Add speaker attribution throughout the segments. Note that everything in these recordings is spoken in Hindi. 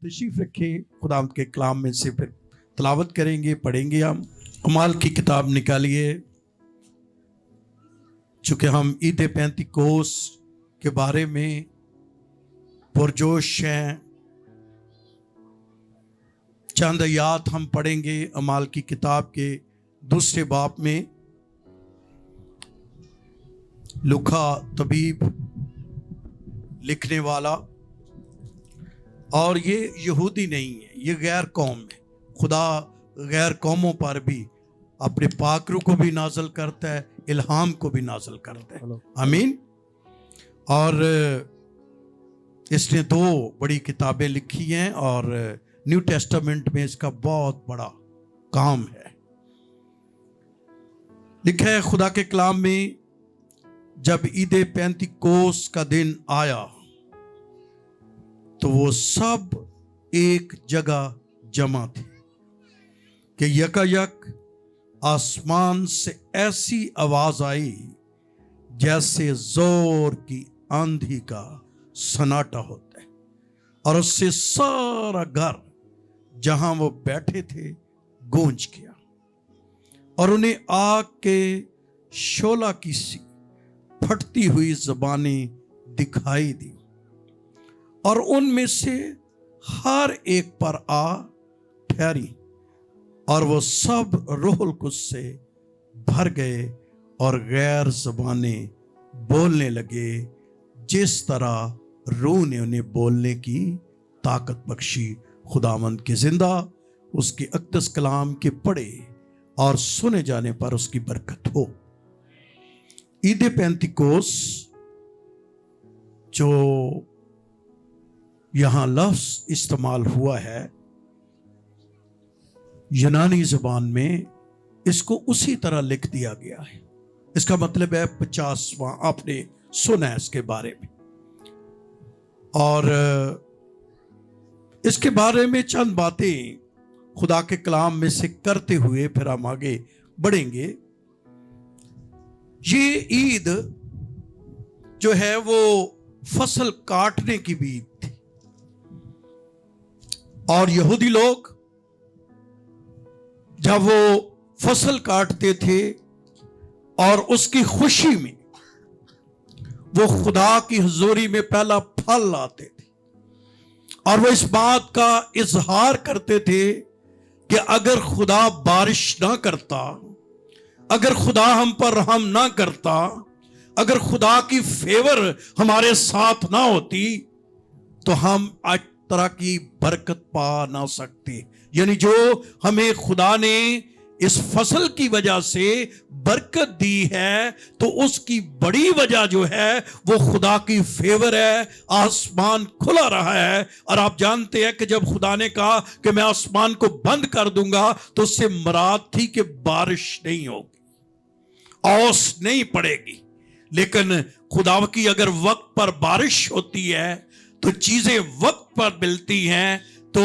Speaker 1: तशरीफ़ रखें, खुदा के कलाम में से फिर तलावत करेंगे, पढ़ेंगे। हम अमाल की किताब निकालिए। चूँकि हम ईद पेंतिकोस के बारे में पुरजोश हैं, चंद आयात हम पढ़ेंगे अमाल की किताब के दूसरे बाब में। लूका तबीब लिखने वाला, और ये यहूदी नहीं है, ये गैर कौम है। खुदा गैर कौमों पर भी अपने पाकरू को भी नाजल करता है, इल्हाम को भी नाजल करता है। आमीन। और इसने दो बड़ी किताबें लिखी हैं और न्यू टेस्टामेंट में इसका बहुत बड़ा काम है। लिखा है खुदा के कलाम में, जब ईद पेंतिकोस का दिन आया तो वो सब एक जगह जमा थे कि यकायक आसमान से ऐसी आवाज आई जैसे जोर की आंधी का सन्नाटा होता है, और उससे सारा घर जहां वो बैठे थे गूंज गया, और उन्हें आग के शोला की सी फटती हुई ज़बानें दिखाई दी, और उनमें से हर एक पर आ ठहरी, और वो सब रूहुल कुद्स से भर गए और गैर ज़बानें बोलने लगे, जिस तरह रूह ने उन्हें बोलने की ताकत बख्शी। खुदावंद के जिंदा उसके अक़दस कलाम के पढ़े और सुने जाने पर उसकी बरकत हो। ईद पेंतिकोस जो यहां लफ्ज इस्तेमाल हुआ है यूनानी ज़बान में, इसको उसी तरह लिख दिया गया है। इसका मतलब है 50वां। आपने सुना है इसके बारे में, और इसके बारे में चंद बातें खुदा के कलाम में से करते हुए फिर हम आगे बढ़ेंगे। ये ईद जो है वो फसल काटने की भी ईद थी, और यहूदी लोग जब वो फसल काटते थे और उसकी खुशी में वो खुदा की हुजूरी में पहला फल लाते थे, और वो इस बात का इजहार करते थे कि अगर खुदा बारिश ना करता, अगर खुदा हम पर रहम ना करता, अगर खुदा की फेवर हमारे साथ ना होती, तो हम आज तरह की बरकत पा ना सकते। यानी जो हमें खुदा ने इस फसल की वजह से बरकत दी है, तो उसकी बड़ी वजह जो है वो खुदा की फेवर है। आसमान खुला रहा है, और आप जानते हैं कि जब खुदा ने कहा कि मैं आसमान को बंद कर दूंगा, तो उससे मुराद थी कि बारिश नहीं होगी, औस नहीं पड़ेगी। लेकिन खुदा की अगर वक्त पर बारिश होती है तो चीजें वक्त पर मिलती हैं। तो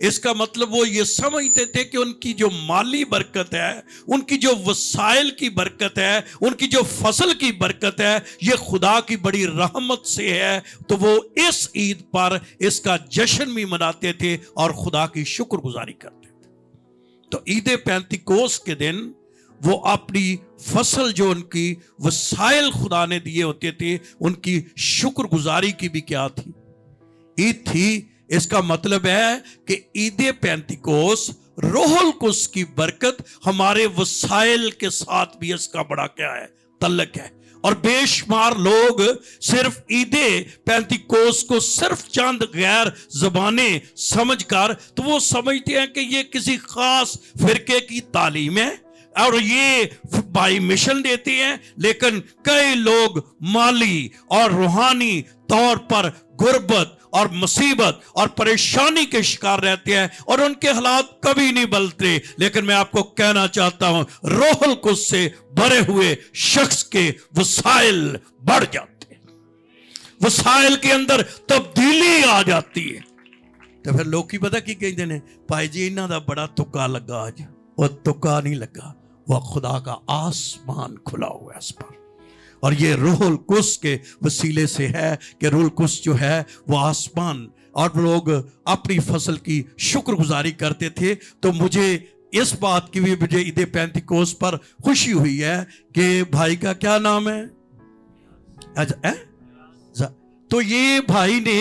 Speaker 1: इसका मतलब वो ये समझते थे कि उनकी जो माली बरकत है, उनकी जो वसाइल की बरकत है, उनकी जो फसल की बरकत है, ये खुदा की बड़ी रहमत से है। तो वो इस ईद पर इसका जश्न भी मनाते थे और खुदा की शुक्रगुजारी करते थे। तो ईद पेंतिकोस के दिन वो अपनी फसल जो उनकी वसाइल खुदा ने दिए होते थे, उनकी शुक्रगुजारी की भी क्या थी, ईद थी। इसका मतलब है कि ईद पेंतिकोस रूहुल कुद्स की बरकत हमारे वसाइल के साथ भी इसका बड़ा क्या है, तल्लक है। और बेशुमार लोग सिर्फ ईद पेंतिकोस को सिर्फ चंद गैर ज़बानें समझकर, तो वो समझते हैं कि ये किसी खास फिरके की तालीम है और ये बाई मिशन देती हैं। लेकिन कई लोग माली और रूहानी तौर पर गुर्बत और मुसीबत और परेशानी के शिकार रहते हैं, और उनके हालात कभी नहीं बदलते। लेकिन मैं आपको कहना चाहता हूं, रूहुल कुद्स से भरे हुए शख्स के वसाइल बढ़ जाते हैं, वसाइल के अंदर तब्दीली आ जाती है। तो फिर लोग की पता की कहते हैं, भाई जी इन्हां दा बड़ा तुक्का लगा। आज वो तुक्का नहीं लगा, वह खुदा का आसमान खुला हुआ है इस पर, और ये रूहुल कुद्स के वसीले से है कि रूहुल कुद्स जो है वो आसमान और लोग अपनी फसल की शुक्रगुजारी करते थे। तो मुझे इस बात की भी मुझे ईद पेंतिकोस्त पर खुशी हुई है कि भाई का क्या नाम है? तो ये भाई ने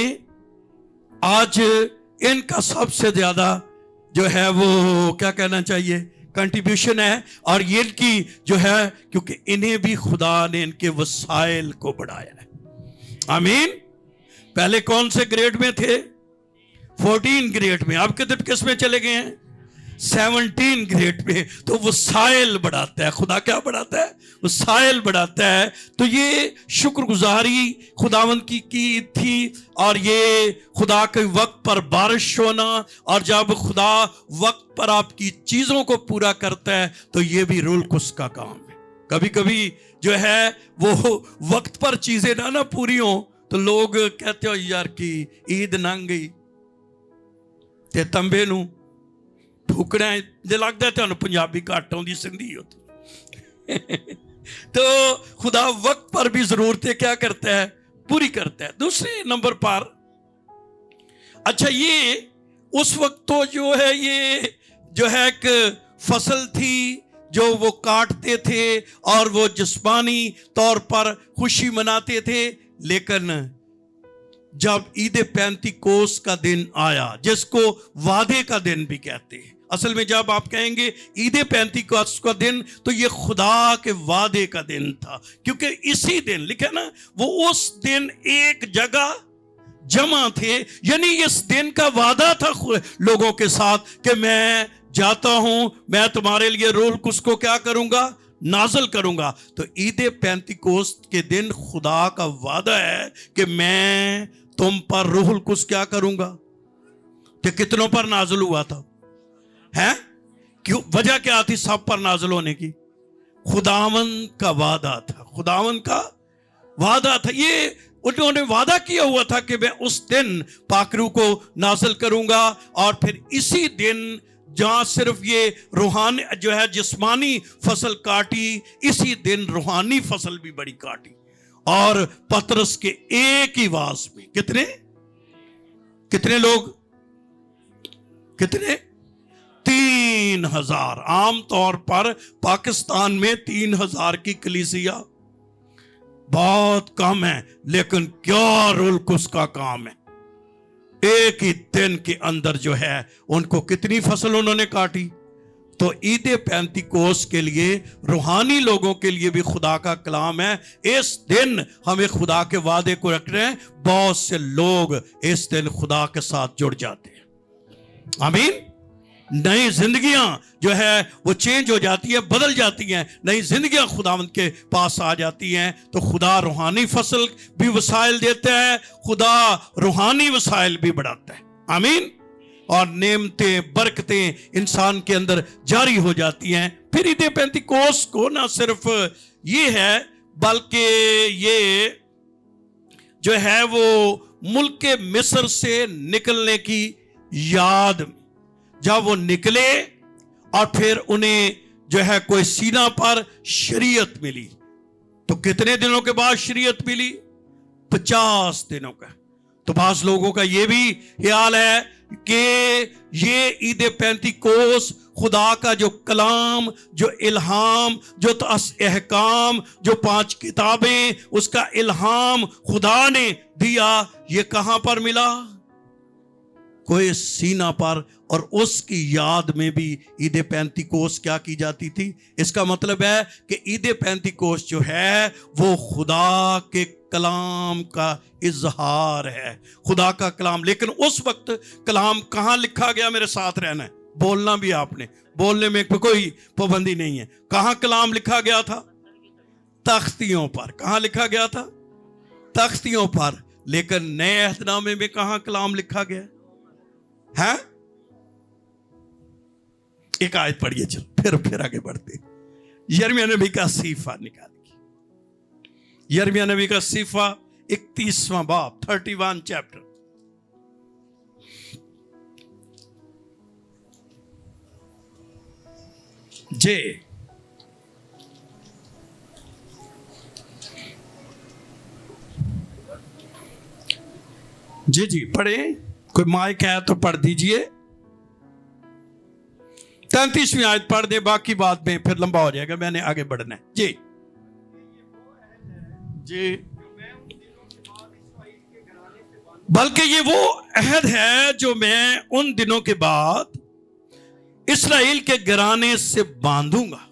Speaker 1: आज इनका सबसे ज्यादा जो है वो क्या कहना चाहिए कंट्रीब्यूशन है, और ये इनकी जो है, क्योंकि इन्हें भी खुदा ने इनके वसाइल को बढ़ाया है। आमीन। पहले कौन से ग्रेड में थे? 14 ग्रेड में। अब कितने किस में चले गए हैं? 17 ग्रेड में। तो वसाइल बढ़ाता है खुदा। क्या बढ़ाता है? वसाइल बढ़ाता है। तो ये शुक्रगुजारी खुदावंद की थी, और ये खुदा के वक्त पर बारिश होना, और जब खुदा वक्त पर आपकी चीजों को पूरा करता है तो ये भी रूल कुस का काम है। कभी कभी जो है वो वक्त पर चीजें ना पूरी हो तो लोग कहते हो यार कि ईद लंघ गई ते तंबे नू फूकना जे लगता है तुहानू पंजाबी घट आउंदी सिंधी हो। तो खुदा वक्त पर भी जरूरतें क्या करता है? पूरी करता है। दूसरे नंबर पर, अच्छा ये उस वक्त तो जो है ये जो है एक फसल थी जो वो काटते थे और वो जिस्मानी तौर पर खुशी मनाते थे, लेकिन जब ईद पेंतिकोस्त का दिन आया, जिसको वादे का दिन भी कहते हैं, असल में जब आप कहेंगे ईद पेंतिकोस्त का दिन तो ये खुदा के वादे का दिन था, क्योंकि इसी दिन लिखे ना वो उस दिन एक जगह जमा थे, यानी इस दिन का वादा था लोगों के साथ कि मैं जाता हूं, मैं तुम्हारे लिए रूह कुस को क्या करूंगा? नाजल करूंगा। तो ईद पेंतिकोस्त के दिन खुदा का वादा है कि मैं तुम पर रूहुल कुस क्या करूंगा? कि कितनों पर नाजल हुआ था? है क्यों? वजह क्या थी सब पर नाजल होने की? खुदावन का वादा था। खुदावन का वादा था। ये उन्होंने वादा किया हुआ था कि मैं उस दिन पाकरू को नाजल करूंगा, और फिर इसी दिन जहां सिर्फ ये रूहानी जो है जिस्मानी फसल काटी, इसी दिन रूहानी फसल भी बड़ी काटी। और पतरस के एक ही आवाज में कितने लोग? कितने? 3000। आमतौर पर पाकिस्तान में 3000 की कलीसिया बहुत कम है, लेकिन क्या रूल कुस का काम है। एक ही दिन के अंदर जो है उनको कितनी फसल उन्होंने काटी। तो ईद पेंतिकोस्त के लिए रूहानी लोगों के लिए भी खुदा का कलाम है। इस दिन हमें खुदा के वादे को रख रहे हैं। बहुत से लोग इस दिन खुदा के साथ जुड़ जाते हैं। आमीन। नई जिंदगियां जो है वो चेंज हो जाती है, बदल जाती हैं, नई जिंदगियां खुदावंद के पास आ जाती हैं। तो खुदा रूहानी फसल भी वसाइल देता है, खुदा रूहानी वसाइल भी बढ़ाता है। आमीन। और नेमतें बरकतें इंसान के अंदर जारी हो जाती हैं। फिर ईद पेंतिकोस्त को ना सिर्फ ये है, बल्कि ये जो है वो मुल्क के मिस्र से निकलने की याद, जब वो निकले और फिर उन्हें जो है कोई सीना पर शरीयत मिली। तो कितने दिनों के बाद शरीयत मिली? 50 दिनों का। तो बास लोगों का ये भी ख्याल है कि ये ईद पेंतिकोस्त खुदा का जो कलाम, जो इल्हाम, जो अहकाम, जो 5 किताबें, उसका इल्हाम खुदा ने दिया, ये कहां पर मिला? कोई सीना पर। और उसकी याद में भी ईद पेंतिकोस्त क्या की जाती थी? इसका मतलब है कि ईद पेंतिकोस्त जो है वो खुदा के कलाम का इजहार है, खुदा का कलाम। लेकिन उस वक्त कलाम कहां लिखा गया? मेरे साथ रहना है, बोलना भी आपने, बोलने में कोई पाबंदी नहीं है। कहां कलाम लिखा गया था? तख्तियों पर। कहां लिखा गया था? तख्तियों पर। लेकिन नए अहदनामे में कहां कलाम लिखा गया है? एक आयत पढ़िए, चल फिर आगे बढ़ते। यिर्मयाह नबी का सीफा निकालिए। यिर्मयाह नबी का सीफा 31वां बाब, 31 चैप्टर। जे जी पढ़े। कोई माइक है तो पढ़ दीजिए। 33वीं आयत पढ़ दे, बाकी बात में फिर लंबा हो जाएगा, मैंने आगे बढ़ना है जी। जी, बल्कि ये वो अहद है जो मैं उन दिनों के बाद इस्राएल के घराने से बांधूंगा।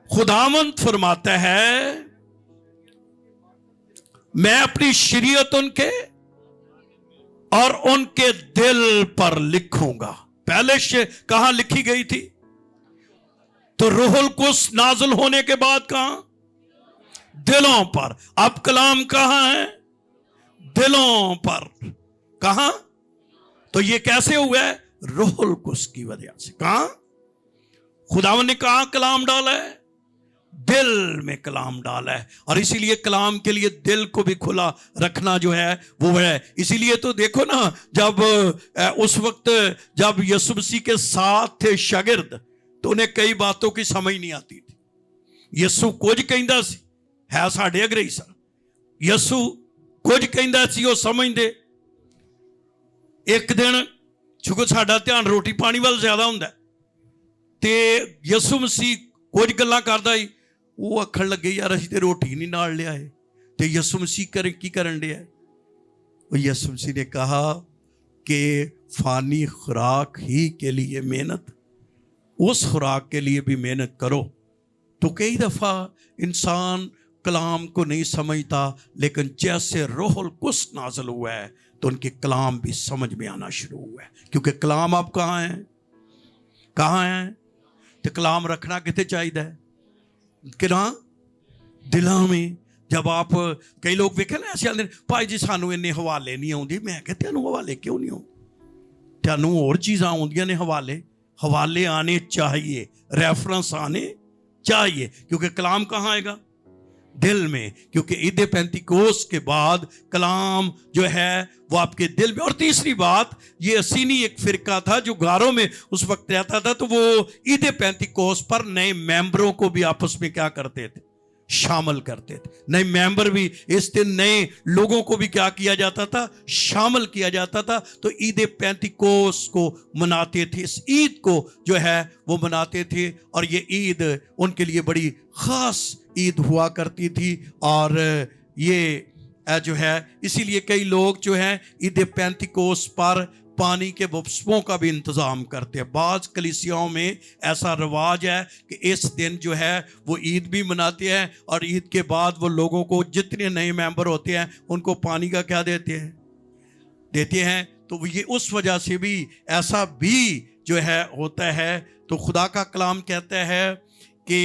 Speaker 1: खुदावंद फरमाता है, मैं अपनी शरीयत उनके और उनके दिल पर लिखूंगा। पहले से कहां लिखी गई थी? तो रूहुल कुद्स नाज़िल होने के बाद कहां? दिलों पर। अब कलाम कहां है? दिलों पर। कहां? तो ये कैसे हुआ है? रूहुल कुद्स की वजह से। कहां? खुदावंद ने कहां कलाम डाला है? दिल में कलाम डाला है। और इसीलिए कलाम के लिए दिल को भी खुला रखना जो है वो है। इसीलिए तो देखो ना, जब उस वक्त जब यीशु मसीह के साथ थे शागिर्द, तो उन्हें कई बातों की समझ नहीं आती थी। यीशु कुछ कहता सी, है साढ़े अग्रही सा। यीशु कुछ कहता सी, वो समझते। एक दिन चूंकि साडा ध्यान रोटी पानी वाल ज्यादा हुंदा, ते यीशु मसीह कुछ गल्लां करदा ही, वो आखण लगे यार असीं ते रोटी नहीं नाल लिआए। ते यीशु मसीह की करन दिया? यीशु मसीह ने कहा कि फानी खुराक ही के लिए मेहनत, उस खुराक के लिए भी मेहनत करो। तो कई दफा इंसान कलाम को नहीं समझता, लेकिन जैसे रूहुल कुद्स नाज़िल हुआ है तो उनके कलाम भी समझ में आना शुरू हुआ है। क्योंकि कलाम अब कहाँ है? कहाँ है? तो कलाम रखना कितने चाहिए? किना दिलों में। जब आप कई लोग वेखे ना ऐसे आते भाई जी सानू इन्ने हवाले नहीं आउंदे। मैं कहा तेनू हवाले क्यों नहीं आउंदे? तेनू होर चीज़ां आउंदियां ने। हवाले आने चाहिए, रेफरेंस आने चाहिए। क्योंकि कलाम कहाँ आएगा? दिल में। क्योंकि ईद पेंतिकोस्त के बाद कलाम जो है वो आपके दिल में। और तीसरी बात, ये असीनी एक फिरका था जो गारों में उस वक्त रहता था, तो वो ईद पेंतिकोस्त पर नए मेंबरों को भी आपस में क्या करते थे? शामिल करते थे। नए मेंबर भी इस दिन नए लोगों को भी क्या किया जाता था? शामिल किया जाता था। तो ईद पेंतिकोस्त को मनाते थे, इस ईद को जो है वो मनाते थे। और ये ईद उनके लिए बड़ी खास ईद हुआ करती थी। और ये जो है इसीलिए कई लोग जो है ईद पेंतिकोस्त पर पानी के बपतिस्मों का भी इंतज़ाम करते हैं। बाज़ कलीसियाओं में ऐसा रिवाज है कि इस दिन जो है वो ईद भी मनाते हैं, और ईद के बाद वो लोगों को, जितने नए मेंबर होते हैं, उनको पानी का क्या देते हैं। तो ये उस वजह से भी ऐसा भी जो है होता है। तो खुदा का कलाम कहता है कि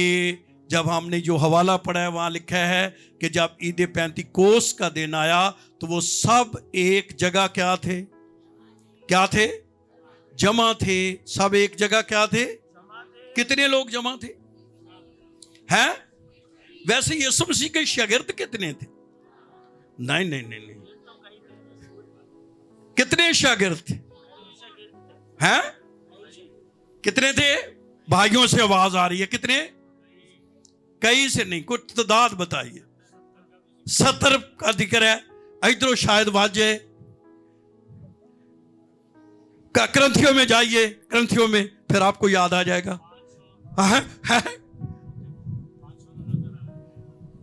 Speaker 1: जब हमने जो हवाला पढ़ा है वहाँ लिखा है कि जब ईद पेंतिकोस्त का दिन आया तो वो सब एक जगह क्या थे? जमा थे। सब एक जगह क्या थे? कितने लोग जमा थे? हैं? वैसे यीशु मसीह के शागिर्द कितने थे? नहीं। कितने शागिर्द थे? हैं? कितने थे? भाइयों से आवाज आ रही है। कितने? कई से नहीं, कुछ तादाद बताइए। 70 का जिक्र है। इधरों शायद वाजे ग्रंथियों में जाइए, ग्रंथियों में फिर आपको याद आ जाएगा।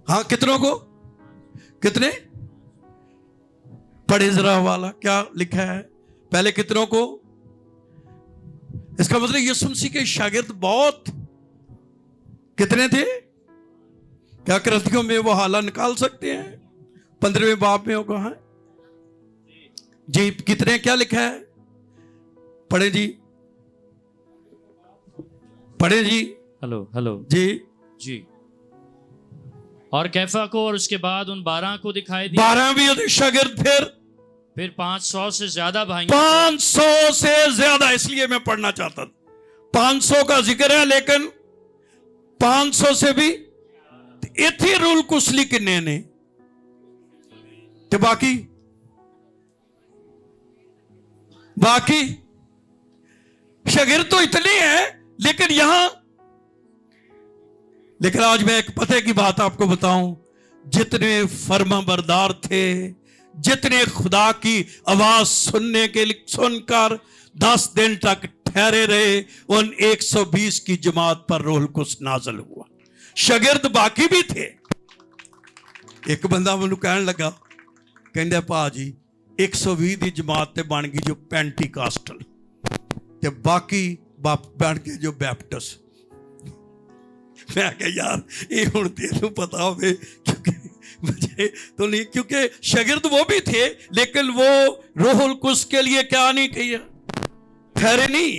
Speaker 1: हाँ, कितनों को? कितने? पढ़े जरा वाला क्या लिखा है पहले। कितनों को? इसका मतलब यीशु मसीह के शागिर्द बहुत कितने थे? क्या ग्रंथियों में वो हाला निकाल सकते हैं? 15वें बाब में होगा। है जी, कितने? क्या लिखा है? पढ़े जी।
Speaker 2: हेलो
Speaker 1: जी।
Speaker 2: और कैफा को और उसके बाद उन 12 को दिखाई दिया।
Speaker 1: 12 भी शागिर्द। फिर
Speaker 2: 500 से ज्यादा भाई।
Speaker 1: 500 से ज्यादा। इसलिए मैं पढ़ना चाहता था। 500 का जिक्र है, लेकिन 500 से भी इतने रूल कुसली किन्ने ने ते बाकी शागिर्द तो इतने हैं, लेकिन आज मैं एक पते की बात आपको बताऊं। जितने फर्माबरदार थे, जितने खुदा की आवाज सुनने के लिए सुनकर 10 दिन तक ठहरे रहे, उन 120 की जमात पर रूहुल कुद्स नाज़िल हुआ। शागिर्द बाकी भी थे। एक बंदा मैनू कहन लगा, कहंदा भाजी 120 की जमात ते बन गई जो पेंटीकास्टल, ते बाकी बन गए जो बैप्टिस्ट। मैं क्या यार ये हुण तेनू पता होवे, क्योंकि मुझे तो नहीं, क्योंकि शागिर्द वो भी थे लेकिन वो रूहुल कुद्स के लिए क्या नहीं किया, ठहरे नहीं,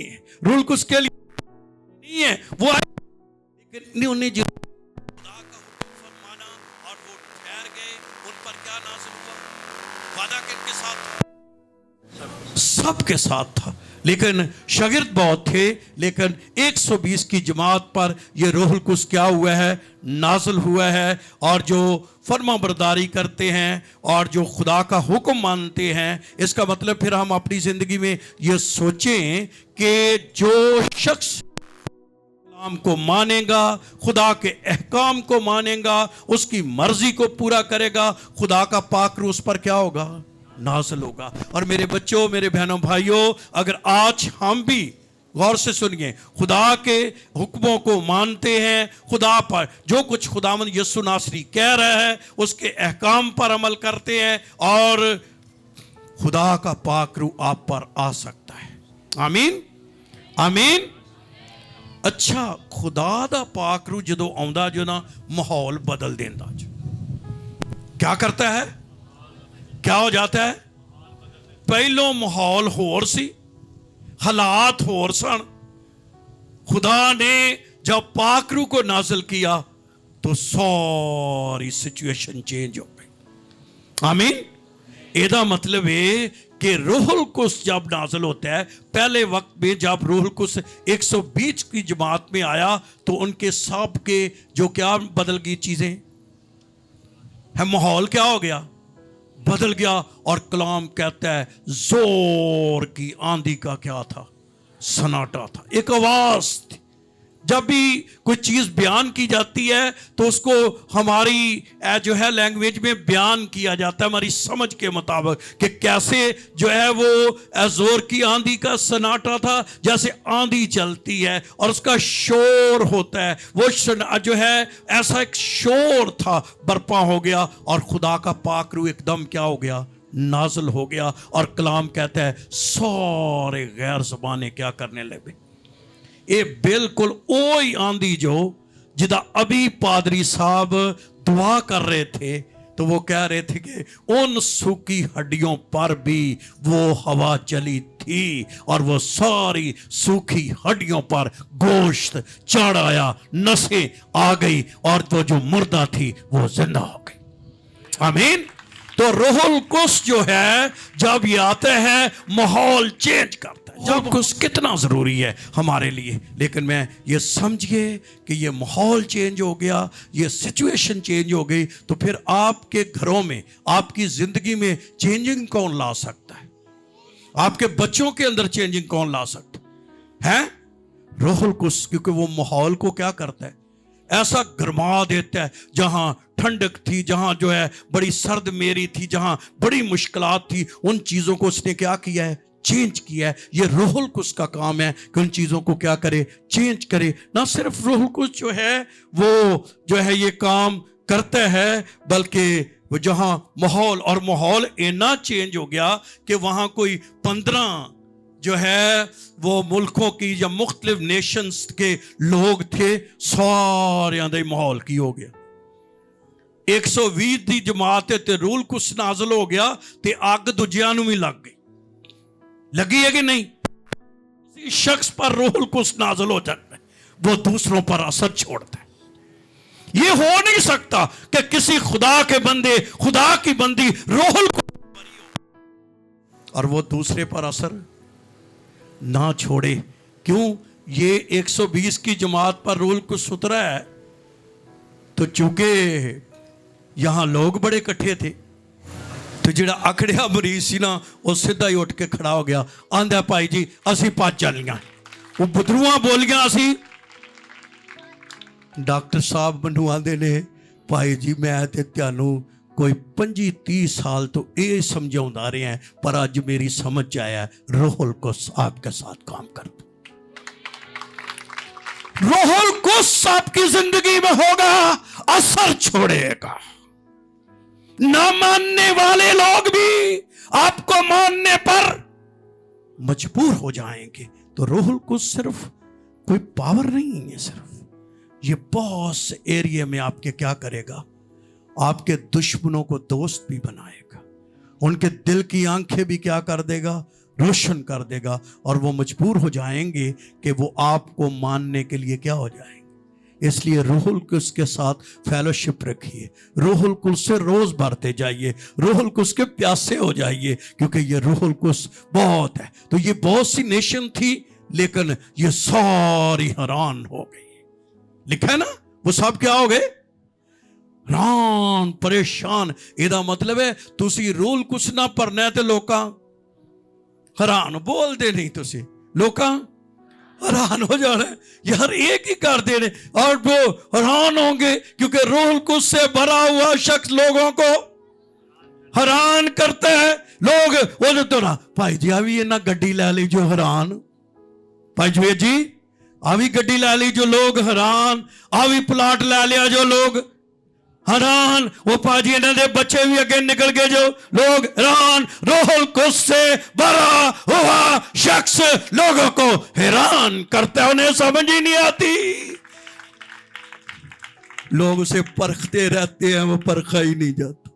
Speaker 1: रूहुल कुद्स के लिए नहीं है वो, लेकिन नहीं उन्हें जो खुदा का हुक्म फरमाना और वो ठहर गए, उन पर क्या नाज़िल हुआ? वादा किनके साथ था? सबके साथ था। लेकिन शागिर्द बहुत थे, लेकिन 120 की जमात पर यह रूहुल कुद्स क्या हुआ है? नाज़िल हुआ है। और जो फरमाबरदारी करते हैं और जो खुदा का हुक्म मानते हैं, इसका मतलब फिर हम अपनी ज़िंदगी में ये सोचें कि जो शख्स कलाम को मानेगा, खुदा के अहकाम को मानेगा, उसकी मर्जी को पूरा करेगा, खुदा का पाक रूह उस पर क्या होगा? नाज़िल होगा। और मेरे बच्चों, मेरे बहनों भाइयों, अगर आज हम भी गौर से सुनिए, खुदा के हुक्मों को मानते हैं, खुदा पर जो कुछ खुदावंद यीशु नासरी कह रहा है उसके अहकाम पर अमल करते हैं, और खुदा का पाक रूह आप पर आ सकता है। आमीन, आमीन। अच्छा, खुदा दा पाक रूह जदों आउंदा जो ना, माहौल बदल देंदा जो। क्या करता है? क्या हो जाता है? पहलों माहौल होर सी, हालात होर सन। खुदा ने जब पाक रूह को नाज़िल किया तो सारी सिचुएशन चेंज हो गई। आमीन। एदा मतलब है कि रूहुल कुद्स जब नाज़िल होता है, पहले वक्त में जब रूहुल कुद्स 120 की जमात में आया तो उनके सब के जो क्या बदल गई चीजें है, माहौल क्या हो गया? बदल गया। और कलाम कहता है जोर की आंधी का क्या था? सन्नाटा था। एक आवाज थी। जब भी कोई चीज बयान की जाती है तो उसको हमारी जो है लैंग्वेज में बयान किया जाता है, हमारी समझ के मुताबिक, कि कैसे जो है वो जोर की आंधी का सन्नाटा था, जैसे आंधी चलती है और उसका शोर होता है, वो जो है ऐसा एक शोर था बर्पा हो गया, और खुदा का पाक रूह एकदम क्या हो गया? नाज़िल हो गया। और कलाम कहता है सारे गैर ज़बाने क्या करने लगे? ये बिल्कुल ओही आंधी जो जिदा अभी पादरी साहब दुआ कर रहे थे, तो वो कह रहे थे कि उन सूखी हड्डियों पर भी वो हवा चली थी, और वो सारी सूखी हड्डियों पर गोश्त चढ़ आया, नसें आ गई, और वो जो मुर्दा थी वो जिंदा हो गई। आमीन। तो रूहुल कुद्स जो है जब ये आता है, माहौल चेंज करता है। जब कुछ कितना जरूरी है हमारे लिए। लेकिन मैं ये समझिए कि ये माहौल चेंज हो गया, ये सिचुएशन चेंज हो गई, तो फिर आपके घरों में, आपकी जिंदगी में चेंजिंग कौन ला सकता है? आपके बच्चों के अंदर चेंजिंग कौन ला सकता है? रूहुल कुद्स। क्योंकि वो माहौल को क्या करता है? ऐसा गरमा देता है। जहां ठंडक थी, जहां जो है बड़ी सर्द मेरी थी, जहां बड़ी मुश्किलात थी, उन चीजों को उसने क्या किया है? चेंज किया है। ये रूहुल कुद्स का काम है कि उन चीजों को क्या करे? चेंज करे। ना सिर्फ रूहुल कुद्स जो है वो जो है ये काम करता है, बल्कि वो जहां माहौल, और माहौल इतना चेंज हो गया कि वहां कोई 15 जो है वो मुल्कों की या मुख्तलिफ नेशंस के लोग थे, सारे दे माहौल की हो गया। 120 दी जमात ते रूहुल कुद्स नाज़िल हो गया, ते अग दूजियां नूं भी लग गई। लगी है कि नहीं? किसी शख्स पर रूहुल कुद्स नाज़िल हो जाता है, वो दूसरों पर असर छोड़ता है। ये हो नहीं सकता कि किसी खुदा के बंदे, खुदा की बंदी रूहुल कुद्स और वो दूसरे पर असर ना छोड़े। क्यों? ये 120 की जमात पर रूहुल कुद्स उतरा है, तो चूंकि यहां लोग बड़े इकट्ठे थे, तो जिहड़ा अखड़िया मरीज सी ना, वो सीधा ही उठ के खड़ा हो गया, आंदा भाई जी असी भज चलियां। वो बदरूआं बोलियां, असी डॉक्टर साहब मैनू आंदे ने भाई जी मैं ते तुहानू कोई 25-30 साल तो ये समझाਉਂਦਾ रहे हैं, पर आज मेरी समझ आया रूहुल कुद्स आपके साथ काम करता। रूहुल कुद्स आपकी जिंदगी में होगा, असर छोड़ेगा। ना मानने वाले लोग भी आपको मानने पर मजबूर हो जाएंगे। तो रूहुल कुद्स सिर्फ कोई पावर नहीं है, सिर्फ ये बहुत से एरिया में आपके क्या करेगा, आपके दुश्मनों को दोस्त भी बनाएगा, उनके दिल की आंखें भी क्या कर देगा, रोशन कर देगा, और वो मजबूर हो जाएंगे कि वो आपको मानने के लिए क्या हो जाएंगे। इसलिए रूहुल कुद्स के साथ फेलोशिप रखिए, रूहुल कुद्स से रोज भरते जाइए, रूहुल कुद्स के प्यासे हो जाइए, क्योंकि ये रूहुल कुद्स बहुत है। तो ये बहुत सी नेशन थी, लेकिन ये सारी हैरान हो गई। लिखा है ना, वो सब क्या हो गए, हैरान परेशान। ਇਹਦਾ मतलब है ਤੁਸੀਂ रूल कुछ ना भरना ਤੇ ਲੋਕਾਂ हैरान बोलते नहीं, ਤੁਸੀਂ ਲੋਕਾਂ हैरान हो जाना है, यार एक ही कर देने, और वो हैरान होंगे क्योंकि रूहुल कुद्स से भरा हुआ शख्स लोगों को हैरान करता है। लोग वो तो ना भाई जी आ भी इन्ना गड्डी लै ली जो हैरान, भाई जुए जी आ भी गड्डी लै ली जो लोग हैरान, आ भी प्लाट लै लिया जो लोग हैरान, वो पाजी इन्हों के बच्चे भी अगे निकल गए जो लोग हैरान। रूहुल कुद्स से भरा हुआ शख्स लोगों को हैरान करता है, उन्हें समझ ही नहीं आती। लोग उसे परखते रहते हैं, वो परखा ही नहीं जाता।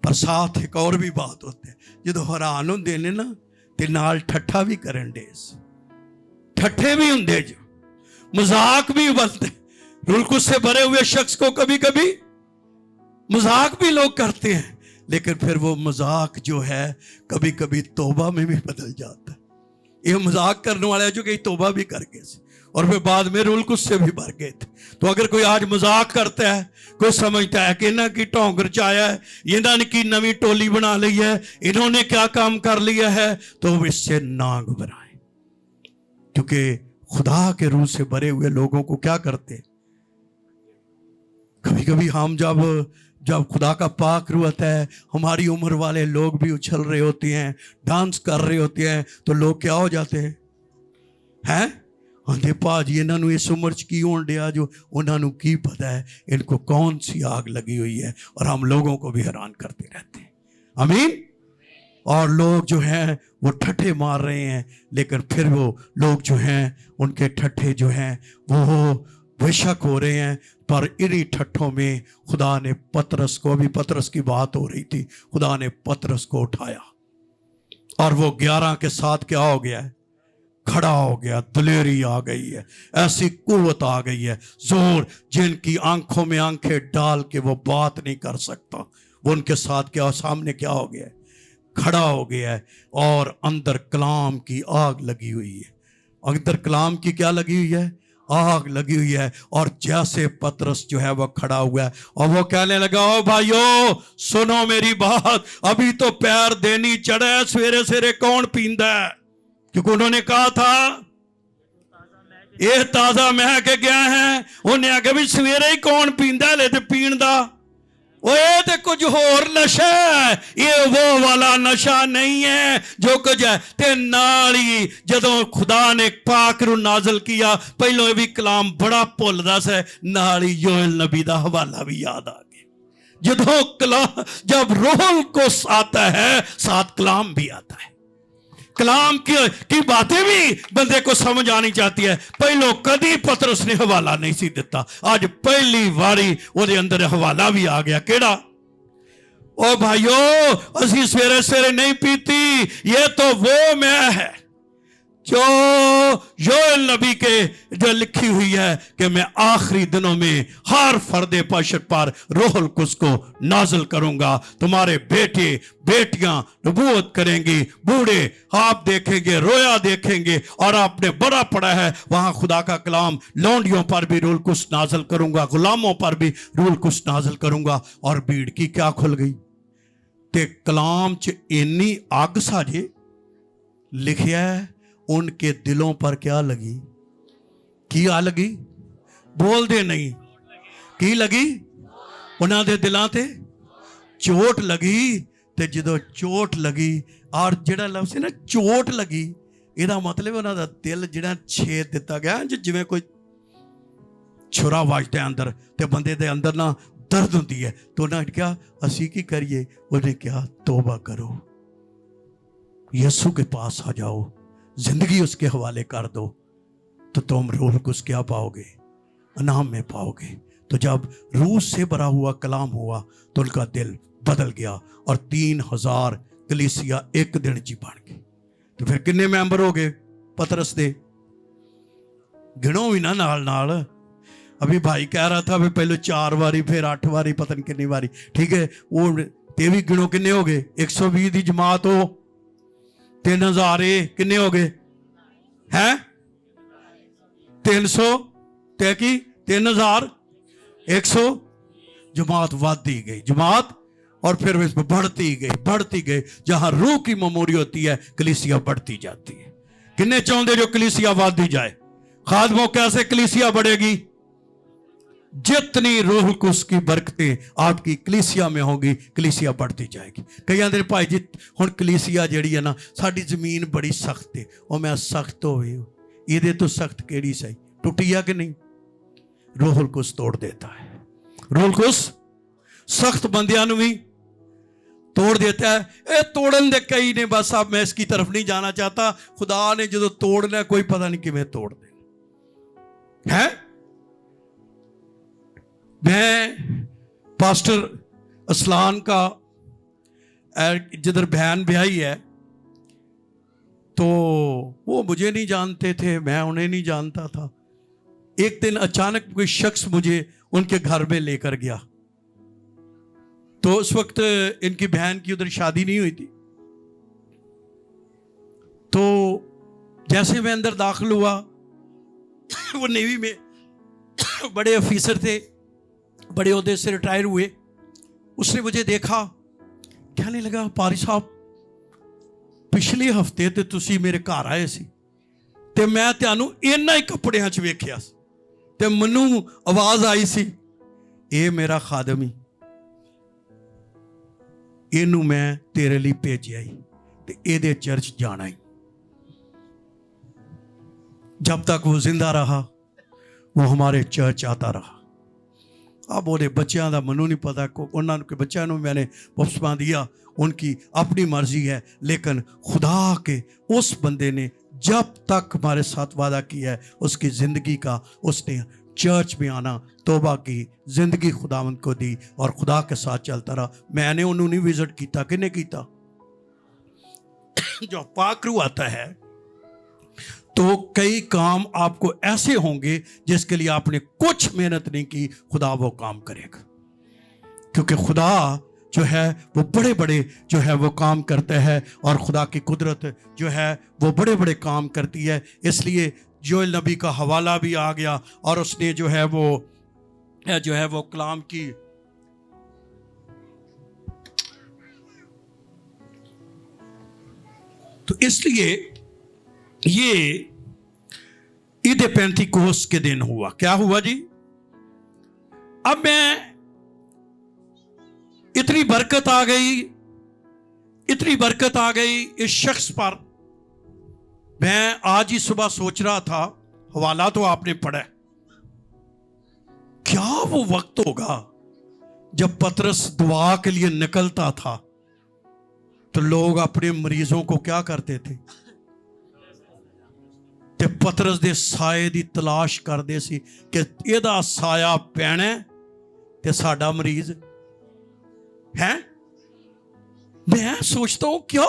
Speaker 1: पर साथ एक और भी बात होती है, जो हैरान होंगे ने ना ते नाल ठट्ठा भी करन दे, ठट्ठे भी होंगे जो मजाक भी बनते। रूहुल कुद्स से भरे हुए शख्स को कभी कभी मजाक भी लोग करते हैं, लेकिन फिर वो मजाक जो है कभी कभी तौबा में भी बदल जाता है। ये मजाक करने वाले जो कहीं तौबा भी कर गए और फिर बाद में रूहुल कुद्स से भी भर गए थे। तो अगर कोई आज मजाक करता है, कोई समझता है कि इन्होंने की ढोंगर चाया है, इन्होंने की नवी टोली बना ली है, इन्होंने क्या काम कर लिया है, तो इससे ना घबराएं, क्योंकि खुदा के रूह से भरे हुए लोगों को क्या करते, कभी कभी हम जब खुदा का पाक रूह आता है, हमारी उम्र वाले लोग भी उछल रहे होते हैं, डांस कर रहे होते हैं, तो लोग क्या हो जाते हैं, आंधे भाजी इन्हों इस उम्र च की होन दिया, जो उन्होंने की पता है इनको कौन सी आग लगी हुई है, और हम लोगों को भी हैरान करते रहते हैं। आमीन। और लोग जो हैं वो ठट्ठे मार रहे हैं, लेकिन फिर वो लोग जो हैं उनके ठट्ठे जो हैं वो बेशक हो रहे हैं, पर इन्हीं ठट्ठों में खुदा ने पतरस को, अभी पतरस की बात हो रही थी, खुदा ने पतरस को उठाया और वो 11 के साथ क्या हो गया है, खड़ा हो गया। दिलेरी आ गई है, ऐसी कुव्वत आ गई है, जोर, जिनकी आंखों में आंखें डाल के वो बात नहीं कर सकता, वो उनके साथ क्या सामने क्या हो गया है, खड़ा हो गया है। और अंदर कलाम की आग लगी हुई है, अंदर कलाम की क्या लगी हुई है, आग लगी हुई है। और जैसे पतरस जो है वो खड़ा हुआ है और वो कहने लगा, ओ भाइयों सुनो मेरी बात, अभी तो पैर देनी चढ़ा है, सवेरे सवेरे कौन पींदा है, क्योंकि उन्होंने कहा था ये ताजा मह के गया है, उन्हें आगे भी सवेरे ही कौन पींदा, ले ते पीण दा ये तो कुछ होर नशा है, ये वो वाला नशा नहीं है जो कुछ है। ते नाल ही जदों खुदा ने पाक रू नाजल किया, पहलों ये भी कलाम बड़ा भुलदा से, नाल ही योएल नबी दा हवाला भी याद आ गया। जदों कलाम, जब रूहुल कुद्स आता है साथ कलाम भी आता है, कलाम की बातें भी बंदे को समझ आनी चाहती है। पहलो कदी पतरस ने हवाला नहीं सी दिता, आज पहली बारी ਉਹਦੇ अंदर हवाला भी आ गया। केड़ा, ओ भाइयों असी सवेरे सवेरे नहीं पीती, ये तो वो मैं है जो योएल नबी के जो लिखी हुई है कि मैं आखिरी दिनों में हर फर्दे बशर पर रूहुल कुद्स को नाज़िल करूंगा, तुम्हारे बेटे बेटियां नबूवत करेंगी, बूढ़े आप देखेंगे, रोया देखेंगे। और आपने बड़ा पढ़ा है वहां खुदा का कलाम, लौंडियों पर भी रूहुल कुद्स नाज़िल करूंगा, गुलामों पर भी रूहुल कुद्स नाज़िल करूंगा। और भीड़ की क्या खुल गई, ते कलाम च इन्नी अग साजे लिखिया है, उनके दिलों पर क्या लगी, की आ लगी, बोल दे नहीं, की लगी, ਉਹਨਾਂ ਦੇ ਦਿਲਾਂ ਤੇ ਚੋਟ ਲੱਗੀ। ਤੇ ਜਦੋਂ ਚੋਟ ਲੱਗੀ, ਔਰ ਜਿਹੜਾ ਲਫ਼ਜ਼ ਨਾ ਚੋਟ ਲੱਗੀ, ਇਹਦਾ ਮਤਲਬ ਉਹਨਾਂ ਦਾ ਦਿਲ ਜਿਹੜਾ ਛੇਦ ਦਿੱਤਾ ਗਿਆ, ਜਿਵੇਂ ਕੋਈ ਛੁਰਾ ਵੱਜਦਾ ਅੰਦਰ ਤੇ ਬੰਦੇ ਦੇ ਅੰਦਰ ਨਾ ਦਰਦ ਹੁੰਦੀ ਹੈ। तो ਉਹਨਾਂ ने ਕਿਹਾ ਅਸੀਂ ਕੀ ਕਰੀਏ? ਉਹਨੇ ਕਿਹਾ तौबा करो, यीशु के पास आ जाओ, जिंदगी उसके हवाले कर दो, तो तुम रूह कुछ क्या पाओगे? इनाम में पाओगे। तो जब रूह से भरा हुआ कलाम हुआ तो उनका दिल बदल गया और 3000 कलीसिया एक दिन च बन गई। तो फिर किन्ने मैंबर हो गए पतरस दे? गिनो भी ना नाल नाल। अभी भाई कह रहा था भी पहले 4 बारी, फिर 8 बारी, पता नहीं कितनी बारी। ठीक है, वो ते भी गिनो किन्ने हो गए? 120 की जमात हो, 3000 किन्ने हो गए हैं? 300 ते की 3100 जमात बढ़ती गई, जमात, और फिर इसमें बढ़ती गई। जहां रूह की मेमोरी होती है कलीसिया बढ़ती जाती है। किन्ने चाहते जो कलीसिया बढ़ती जाए? खादमों, कैसे कलीसिया बढ़ेगी? जितनी रूह को उसकी बरकतें आपकी कलीसिया में होगी, कलीसिया बढ़ती जाएगी। कई आंदे भाई जी हुण कलीसिया जिहड़ी है ना, साडी जमीन बड़ी सख्त है। और मैं सख्त होवे, इहदे तो सख्त केड़ी सही? टुटी है कि नहीं? रूहुल कुछ तोड़ देता है। रूहुल कुछ सख्त बंदियां नूं भी तोड़ देता है। ये तोड़न दे कई ने, बस अब मैं इसकी तरफ नहीं जाना चाहता। खुदा ने जो तोड़ना कोई पता नहीं किवें तोड़ देना है। मैं पास्टर असलान का जिधर बहन ब्याही है, तो वो मुझे नहीं जानते थे, मैं उन्हें नहीं जानता था। एक दिन अचानक कोई शख्स मुझे उनके घर में लेकर गया। तो उस वक्त इनकी बहन की उधर शादी नहीं हुई थी। तो जैसे मैं अंदर दाखिल हुआ, वो नेवी में बड़े ऑफिसर थे, बड़े ओहदे से रिटायर हुए। उसने मुझे देखा, कहने लगा पारी साहब पिछले हफ्ते ते तुसी मेरे घर आए सी ते मैं तुहानू इन्हां ही कपड़ियां च वेखिया ते मैनू आवाज आई सी, ये मेरा खादम ही, इनू मैं तेरे लिए भेजिया ही ते इहदे चर्च जाना ही। जब तक वो जिंदा रहा वो हमारे चर्च आता रहा। अब वो बच्चों का मनु नहीं पता, उन्होंने बच्चों को मैंने बपतिस्मा दिया, उनकी अपनी मर्जी है। लेकिन खुदा के उस बंदे ने जब तक हमारे साथ वादा किया है, उसकी ज़िंदगी का, उसने चर्च में आना, तौबा की, ज़िंदगी खुदावंद को दी और खुदा के साथ चलता रहा। मैंने उन्होंने विजिट किया, किने किया? जो पाकरू आता है तो कई काम आपको ऐसे होंगे जिसके लिए आपने कुछ मेहनत नहीं की, खुदा वो काम करेगा। क्योंकि खुदा जो है वो बड़े बड़े जो है वो काम करता है और खुदा की कुदरत जो है वो बड़े बड़े काम करती है। इसलिए जोएल नबी का हवाला भी आ गया और उसने जो है वो कलाम की तो इसलिए ये ईद पेंटिकोस के दिन हुआ। क्या हुआ जी? अब मैं इतनी बरकत आ गई इस शख्स पर। मैं आज ही सुबह सोच रहा था, हवाला तो आपने पढ़ा, क्या वो वक्त होगा जब पतरस दुआ के लिए निकलता था तो लोग अपने मरीजों को क्या करते थे? ते पतरस दे साए दी तलाश करते सी कि एदा साया पैना ते साडा मरीज है। मैं सोचता हूं क्या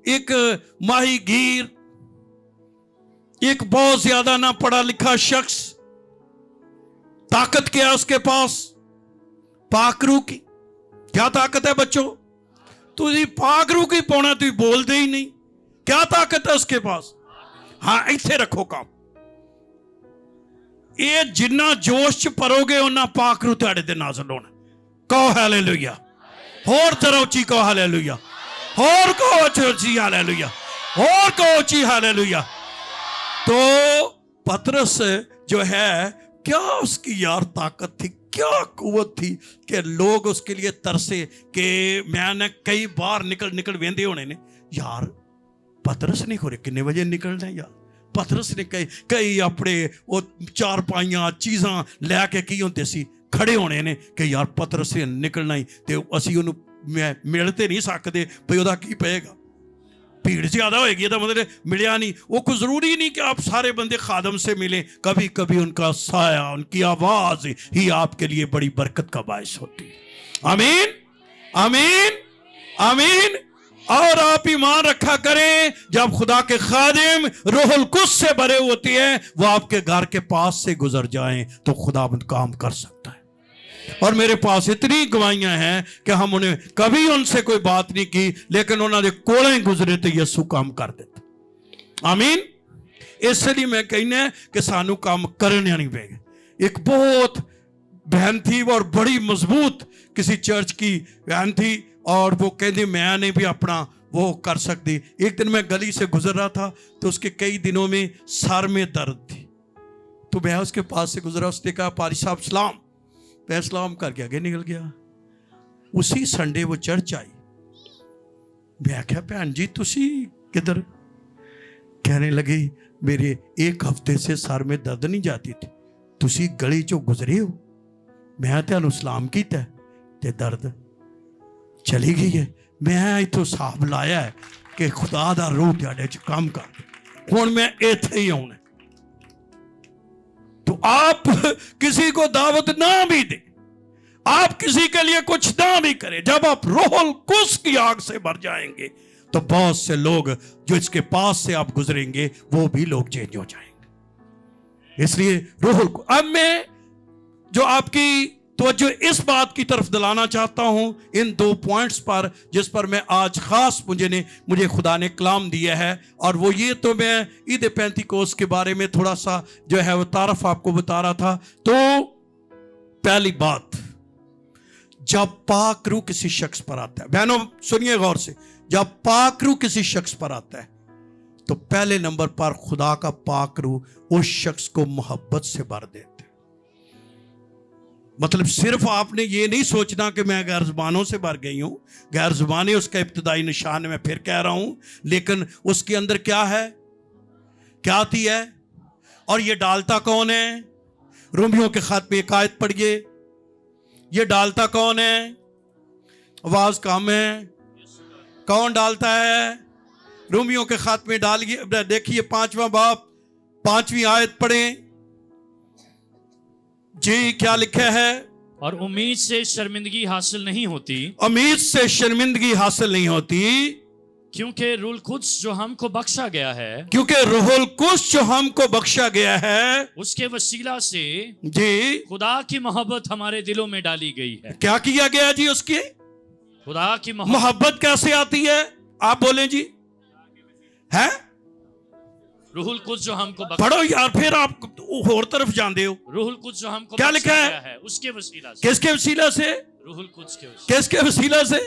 Speaker 1: एक माहीगीर, एक बहुत ज्यादा ना पढ़ा लिखा शख्स, ताकत क्या है उसके पास? पाकरू की क्या ताकत है बच्चों? तुझी पाकरू की पौना, तू बोलते ही नहीं। क्या ताकत है उसके पास? हाँ, इत्थे रखो काम। ये जिन्ना जोश च परोगे उन्ना पाकरू तुहाडे ते नाज़िल होना। कहो हालेलुया। होर जरा उच्ची कहो हालेलुया। होर कहो उच्ची हालेलुया। होर कहो उच्ची हालेलुया। तो पतरस जो है, क्या उसकी यार ताकत थी? क्या कुवत थी कि लोग उसके लिए तरसे कि मैंने कई बार निकल वेंदे होने ने यार पतरस नहीं हो रहे किन्ने बजे निकलना है यार पतरस ने कई अपने वो चार पाइयां चीज़ां लैके की होंदे सी खड़े होने ने कि यार पतरस ने निकलना ही ते असी उन्हें मिल ते नहीं सकते भाई ਉਹਦਾ की पेगा भीड़ ज्यादा होएगी तो मतलब मिलिया नहीं वो कोई जरूरी नहीं कि आप सारे बंदे खादम से मिलें कभी कभी उनका साया उनकी आवाज ही आपके लिए बड़ी बरकत का बायस होती है आमीन आमीन आमीन और आप ईमान रखा करें जब खुदा के खादिम रूहुल कुद्स से भरे होते हैं वो आपके घर के पास से गुजर जाएं तो खुदा काम कर सकता है और मेरे पास इतनी गवाहियां हैं कि हम उन्हें कभी उनसे कोई बात नहीं की लेकिन उन्होंने कोले गुजरे तो यसू काम कर देता आमीन इसलिए मैं कहना कि सानू काम करना नहीं पेगा एक बहुत बहन थी और बड़ी मजबूत किसी चर्च की बहन थी और वो कहती मैं नहीं भी अपना वो कर सकती एक दिन मैं गली से गुजर रहा था तो उसके कई दिनों में सर में दर्द थी तो मैं उसके पास से गुजरा उसने कहा पारी साहब सलाम मैं सलाम करके आगे निकल गया उसी संडे वो चर्च आई मैं क्या भैन जी तुसी किधर कहने लगी मेरे एक हफ्ते से सर में दर्द नहीं जाती थी तुसी गली चो गुजरे हो मैं तेन सलाम किया ते दर्द चली गई है मैं इतों हिसाब लाया है कि खुदा दा रूह तेरे च काम कर हुण मैं इत्थे ही आउणा तो आप किसी को दावत ना भी दे आप किसी के लिए कुछ ना भी करें जब आप रूहुल कुद्स की आग से भर जाएंगे तो बहुत से लोग जो इसके पास से आप गुजरेंगे वो भी लोग चेंज हो जाएंगे इसलिए रूहुल अब मैं जो आपकी तवज्जो इस बात की तरफ दिलाना चाहता हूं इन 2 पॉइंट्स पर जिस पर मैं आज खास मुझे खुदा ने कलाम दिया है और वो ये तो मैं ईद पेंतिकोस्त के बारे में थोड़ा सा जो है वो तारफ आपको बता रहा था तो पहली बात जब पाक रूह किसी शख्स पर आता है बहनों सुनिए गौर से जब पाक रूह किसी शख्स पर आता है तो पहले नंबर पर खुदा का पाक रूह उस शख्स को मोहब्बत से भर देता है मतलब सिर्फ आपने ये नहीं सोचना कि मैं गैर जुबानों से भर गई हूं गैर जुबानी उसका इब्तदाई निशान मैं फिर कह रहा हूं लेकिन उसके अंदर क्या है क्या आती है और ये डालता कौन है रोमियों के खत में एक आयत पढ़िए ये डालता कौन है आवाज कम है कौन डालता है रोमियों के खत में डालिए देखिए 5वां बाब 5वीं आयत पढ़ें जी क्या लिखा है
Speaker 2: और उम्मीद से शर्मिंदगी हासिल नहीं होती
Speaker 1: उम्मीद से शर्मिंदगी हासिल नहीं होती
Speaker 2: क्योंकि रूहुल कुद्स जो हमको बख्शा गया है
Speaker 1: क्योंकि रूहुल कुद्स जो हमको बख्शा गया है
Speaker 2: उसके वसीला से
Speaker 1: जी
Speaker 2: खुदा की मोहब्बत हमारे दिलों में डाली गई है
Speaker 1: क्या किया गया जी उसकी
Speaker 2: खुदा की
Speaker 1: मोहब्बत कैसे आती है आप बोलें जी है
Speaker 2: रूहुल कुद्स जो हमको
Speaker 1: पढ़ो यार फिर आप और तरफ जानते हो
Speaker 2: रूहुल कुद्स जो हमको
Speaker 1: क्या लिखा
Speaker 2: है उसके वसीला से
Speaker 1: किसके वसीला से
Speaker 2: रूहुल कुद्स के वसीला
Speaker 1: किसके वसीला से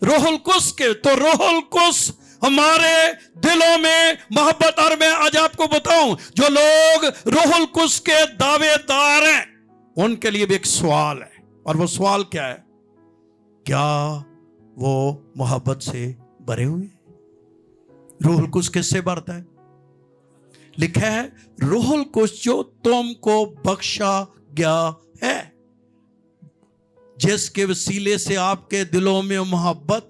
Speaker 1: रूहुल कुद्स के तो रूहुल कुद्स हमारे दिलों में मोहब्बत और मैं आज आपको बताऊं जो लोग रूहुल कुद्स के दावेदार हैं उनके लिए भी एक सवाल है और वो सवाल क्या है क्या वो मोहब्बत से भरे हुए रूहुल कुद्स किससे भरता है लिखा है रूहुल कुद्स जो तुमको बख्शा गया है जिसके वसीले से आपके दिलों में मोहब्बत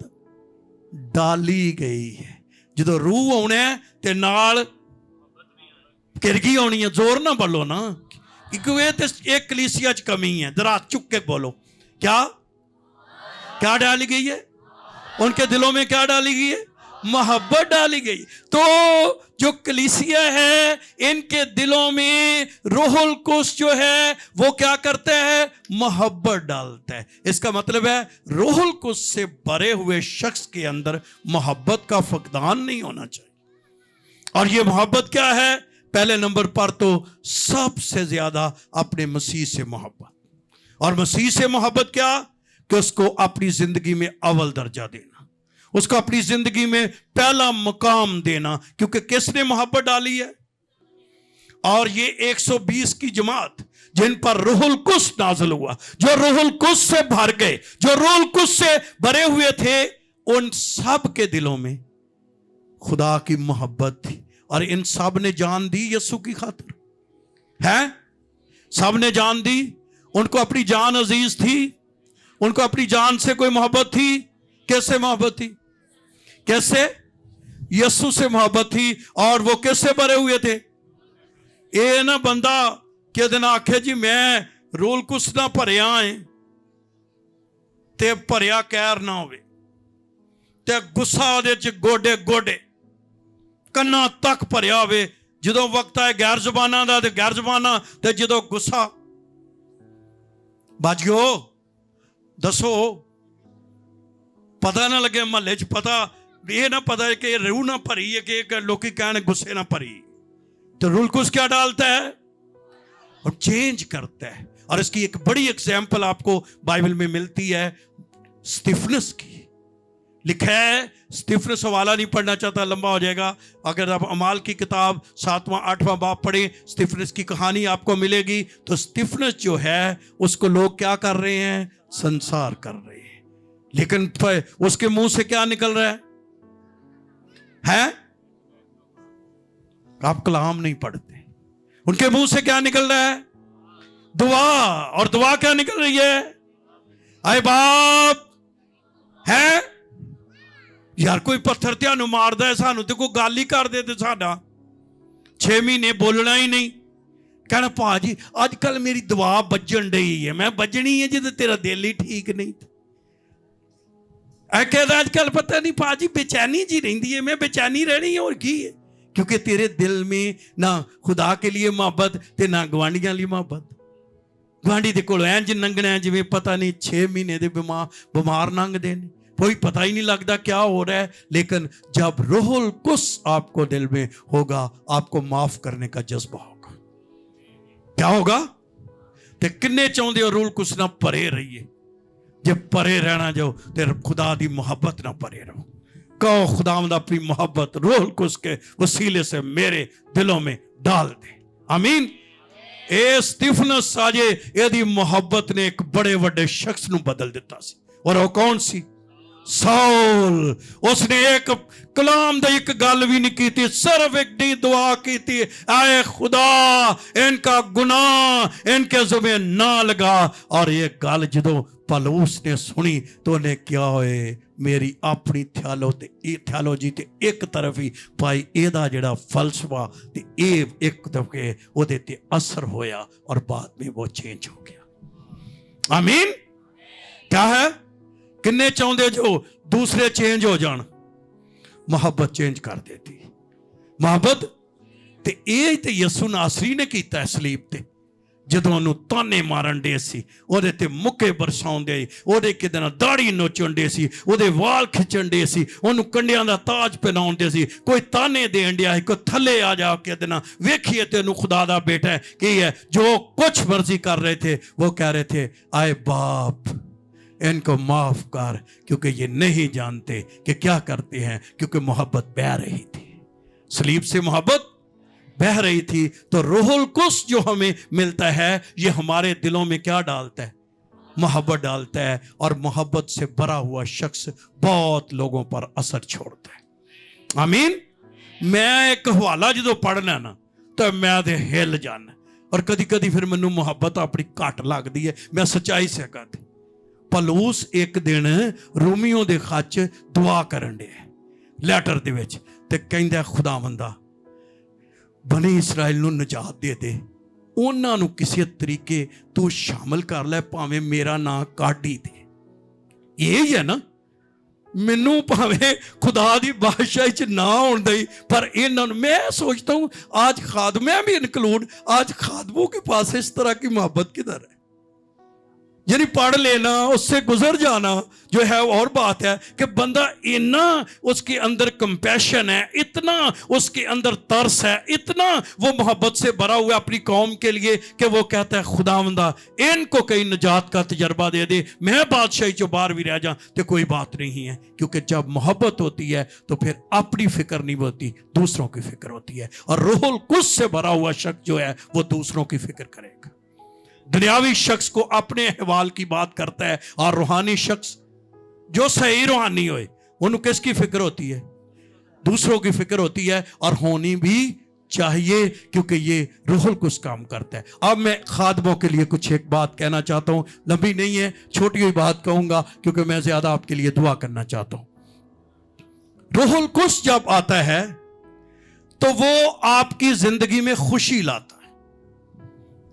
Speaker 1: डाली गई है जो रूह आना है ते नाल किरगी आनी है जोर ना बोलो ना क्योंकि एक कलीसिया च कमी है जरा चुक के बोलो क्या क्या डाली गई है उनके दिलों में क्या डाली गई है मोहब्बत डाली गई तो जो कलीसिया है इनके दिलों में रूहुल कुद्स जो है वो क्या करता है मोहब्बत डालता है इसका मतलब है रूहुल कुद्स से भरे हुए शख्स के अंदर मोहब्बत का फकदान नहीं होना चाहिए और ये मोहब्बत क्या है पहले नंबर पर तो सबसे ज्यादा अपने मसीह से मोहब्बत और मसीह से मोहब्बत क्या कि उसको अपनी जिंदगी में अव्वल दर्जा देना उसको अपनी जिंदगी में पहला मुकाम देना क्योंकि किसने मोहब्बत डाली है और ये 120 की जमात जिन पर रूहुल कुद्स नाज़िल हुआ, जो रूहुल कुद्स से भर गए, जो रूहुल कुद्स से भरे हुए थे, उन सब के दिलों में खुदा की मोहब्बत थी। और इन सब ने जान दी यीशु की खातिर, है? सब ने जान दी। उनको अपनी जान अजीज थी, उनको अपनी जान से कोई मोहब्बत थी। कैसे मोहब्बत थी? कैसे? यीशु से मोहब्बत थी। और वो कैसे भरे हुए थे? ये ना बंदा कि दिन आखे जी मैं रूहुल कुद्स ना भरिया है ते भरिया कैर ना होवे ते गुस्सा ਉਹਦੇ ਚ गोडे गोडे ਕੰਨਾਂ तक भरिया होवे। ਜਦੋਂ वक्त आए गैर ਜ਼ਬਾਨਾਂ ਦਾ ਤੇ गैर ਜ਼ਬਾਨਾਂ ਤੇ ਜਦੋਂ गुस्सा बच गयो। दसो पता ना लगे महल्ले च, पता ये ना पता है कि रूह ना भरी है कि लोग कहने गुस्से ना भरी। तो रूहुल कुद्स क्या डालता है? और चेंज करता है। और इसकी एक बड़ी एग्जाम्पल आपको बाइबल में मिलती है स्टीफनस की। लिखा है, स्टीफनस हवाला नहीं पढ़ना चाहता, लंबा हो जाएगा। अगर आप अमाल की किताब 7वां 8वां बाब पढ़ें, स्टीफनस की कहानी आपको मिलेगी। तो स्टीफनस जो है उसको लोग क्या कर रहे हैं? संसार कर रहे हैं। लेकिन उसके मुंह से क्या निकल रहा है? आप कलाम नहीं पढ़ते, उनके मुंह से क्या निकल रहा है? दुआ। और दुआ क्या निकल रही है? आए बाप है यार, कोई पत्थर त्यानू मारदा है, सानू तो कोई गल ही कर दे ते साडा 6 महीने बोलना ही नहीं। कहना भाजी अजकल मेरी दुआ बजन डई है। मैं बजनी है जिद तेरा दिल ही ठीक नहीं। कहता अजकल पता नहीं भाजी बेचैनी जी रही है। मैं बेचैनी रहनी है और की है? क्योंकि तेरे दिल में ना खुदा के लिए मोहब्बत ते ना गवांढियां लिए मोहब्बत। गवांढी दे कोल इंज लंघना जिवें पता नहीं 6 महीने दे बीमार लंघदे ने, कोई पता ही नहीं लगता क्या हो रहा है। लेकिन जब रूहुल कुद्स आपको दिल में होगा, आपको माफ करने का जज्बा होगा। क्या होगा? ते किन्ने चाहते हो रूहुल कुद्स ना भरे रहिए? जब भरे रहना जो ते खुदा दी मोहब्बत ना भरे रहो। कहो खुदावंद अपनी मोहब्बत रूहुल कुद्स के वसीले से मेरे दिलों में डाल दे। आमीन। ए स्टीफनस साजे एदी मोहब्बत ने एक बड़े बड़े शख्स ਨੂੰ बदल दिता सी। और वो कौन सी? साउल। उसने एक कलाम दी एक गल भी नहीं की, सिर्फ एक दी दुआ की थी, आए खुदा इनका गुनाह इनके ज़ुमे ना लगा। और ये गल जदों पौलुस ने सुनी तो उन्हें क्या होए, मेरी अपनी थियोलॉजी ते एक तरफ ही पाई, एदा जेड़ा फलसफा ते एक दफे ओदे ते असर होया और बाद में वो चेंज हो गया। आमीन। क्या है? किन्ने चाहते जो दूसरे चेंज हो जान? मोहब्बत चेंज कर देती। मोहब्बत ते ये ते यीशु नासरी ने कीता है सलीब ते। ਜਦੋਂ ਉਹਨੂੰ ਤਾਨੇ ਮਾਰਨ ਦੇ ਸੀ, ਉਹਦੇ ਤੇ ਮੁੱਕੇ ਬਰਸਾਉਂਦੇ, ਉਹਦੇ ਕਿਤੇ ਨਾਲ ਦਾੜੀ ਨੋਚਣ ਦੇ ਸੀ, ਉਹਦੇ ਵਾਲ ਖਿੱਚਣ ਦੇ ਸੀ, ਉਹਨੂੰ ਕੰਡਿਆਂ ਦਾ ਤਾਜ ਪਹਿਨਾਉਂਦੇ ਸੀ, ਕੋਈ ਤਾਨੇ ਦੇਣ ਡਿਆ ਸੀ, ਕੋਈ ਥੱਲੇ ਆ ਜਾ ਕੇ ਇਹਦੇ ਨਾਲ ਵੇਖੀਏ ਤੇ ਉਹਨੂੰ ਖੁਦਾ ਦਾ ਬੇਟਾ ਕੀ ਹੈ। ਜੋ ਕੁਛ ਮਰਜ਼ੀ ਕਰ ਰਹੇ थे वो कह रहे थे आए बाप इनको माफ कर, क्योंकि ये नहीं जानते कि क्या करते हैं। क्योंकि मोहब्बत बह रही थी, सलीब से मोहब्बत बह रही थी। तो रूहुल कुद्स जो हमें मिलता है ये हमारे दिलों में क्या डालता है? मोहब्बत डालता है। और मोहब्बत से भरा हुआ शख्स बहुत लोगों पर असर छोड़ता है। आमीन। मैं एक हवाला जो पढ़ना ना तो मैं तो हिल जाना। और कदी कदी फिर मैनू मोहब्बत अपनी घट लगती है। मैं सच्चाई से कहती, पौलुस एक दिन रोमियो दे खच दुआ करन दे लैटर दे विच ते कहंदा खुदावंदा बने इसराइल नूं निजात दे दे, उन्हां नूं किसी तरीके तू शामिल कर लै, भावें मेरा नां काढ़ ही दे। यही है ना, मैनू भावें खुदा दी बादशाही च ना होण दई, पर इन्हां नूं मैं सोचता हूं आज खादम भी इंक्लूड, आज खादमों के पास इस तरह की मोहब्बत किधर है? यानी पढ़ लेना, उससे गुजर जाना जो है और बात है कि बंदा इतना उसके अंदर कंपैशन है, इतना उसके अंदर तरस है, इतना वो मोहब्बत से भरा हुआ अपनी कौम के लिए कि वो कहता है खुदावंदा इनको कहीं निजात का तजर्बा दे दे, मैं बादशाही जो बाहर भी रह जा तो कोई बात नहीं है। क्योंकि जब मोहब्बत होती है तो फिर अपनी फिक्र नहीं होती, दूसरों की फिक्र होती है। और रूहुल कुद्स से भरा हुआ शख्स जो है वो दूसरों की फिक्र करेगा। दुनियावी शख्स को अपने अहवाल की बात करता है, और रूहानी शख्स जो सही रूहानी होए उन्हें किसकी फिक्र होती है? दूसरों की फिक्र होती है, और होनी भी चाहिए, क्योंकि ये रूहुल कुद्स काम करता है। अब मैं खादमों के लिए कुछ एक बात कहना चाहता हूं, लंबी नहीं है, छोटी हुई बात कहूंगा क्योंकि मैं ज्यादा आपके लिए दुआ करना चाहता हूं। रूहुल कुद्स जब आता है तो वो आपकी जिंदगी में खुशी लाता है।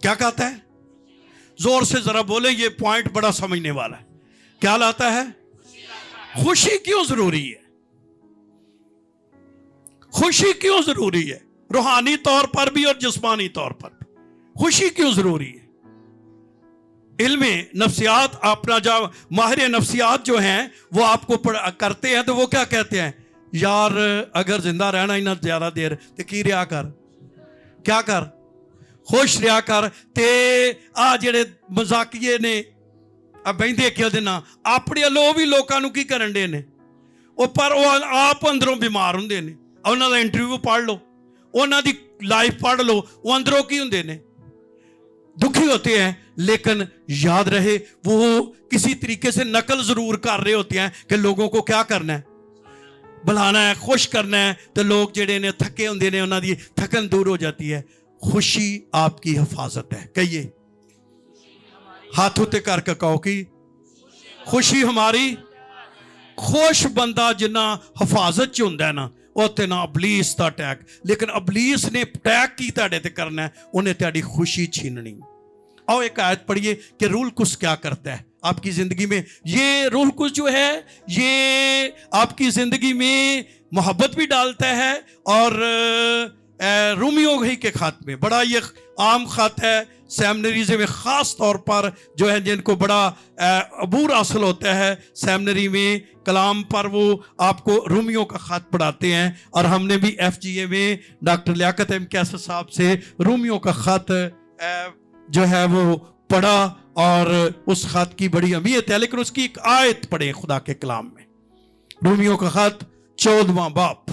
Speaker 1: क्या कहता है? जोर से जरा बोले, ये पॉइंट बड़ा समझने वाला है। क्या लाता है? खुशी क्यों जरूरी है? खुशी क्यों जरूरी है? रूहानी तौर पर भी और जिस्मानी तौर पर भी खुशी क्यों जरूरी है? इल्मे नफ्सियात, अपना जो माहिर नफ्सियात जो हैं वो आपको करते हैं तो वो क्या कहते हैं? यार अगर जिंदा रहना ही ना ज्यादा देर तो की रिया कर, क्या कर, खुश रिया कर। ते आ जेड़े मजाकिए ने बहिंदे कहते ना अपने लो भी लोगों की करन दे ने, पर वो आप अंदरों बीमार होंगे ने। उन्होंने इंटरव्यू पढ़ लो, उन्होंने लाइफ पढ़ लो, वो अंदरों की होंगे ने, दुखी होते हैं। लेकिन याद रहे वो किसी तरीके से नकल जरूर कर रहे होते हैं कि लोगों को क्या करना है, बुलाना है, खुश करना है। तो लोग जेड़े ने थके होंगे ने, उन्होंने थकन दूर हो जाती है। खुशी आपकी हिफाजत है। कहिए हाथ उत्ते करके कहो कि खुशी हमारी। खुश बंदा जिन्ना हिफाजत च हुंदा है ना, उत्ते ना अबलीस दा अटैक। लेकिन अबलीस ने अटैक की तुहाडे ते करना है, उन्हें तुहाडी खुशी छीननी। आओ एक आयत पढ़िए कि रूहुल कुद्स क्या करता है आपकी जिंदगी में। ये रूहुल कुद्स जो है ये आपकी जिंदगी में मोहब्बत भी डालता है। और रोमियो ही के खत में बड़ा ये आम खत है, सेमिनरीज में ख़ास तौर पर जो है जिनको बड़ा अबूर हासिल होता है सेमिनरी में कलाम पर, वो आपको रोमियो का खत पढ़ाते हैं। और हमने भी FGA में डॉक्टर लियाकत एम कैसर साहब से रोमियो का खत जो है वो पढ़ा, और उस खत की बड़ी अहमियत है। लेकिन उसकी एक आयत पढ़े खुदा के कलाम में, रोमियो का खत 14वां बाब।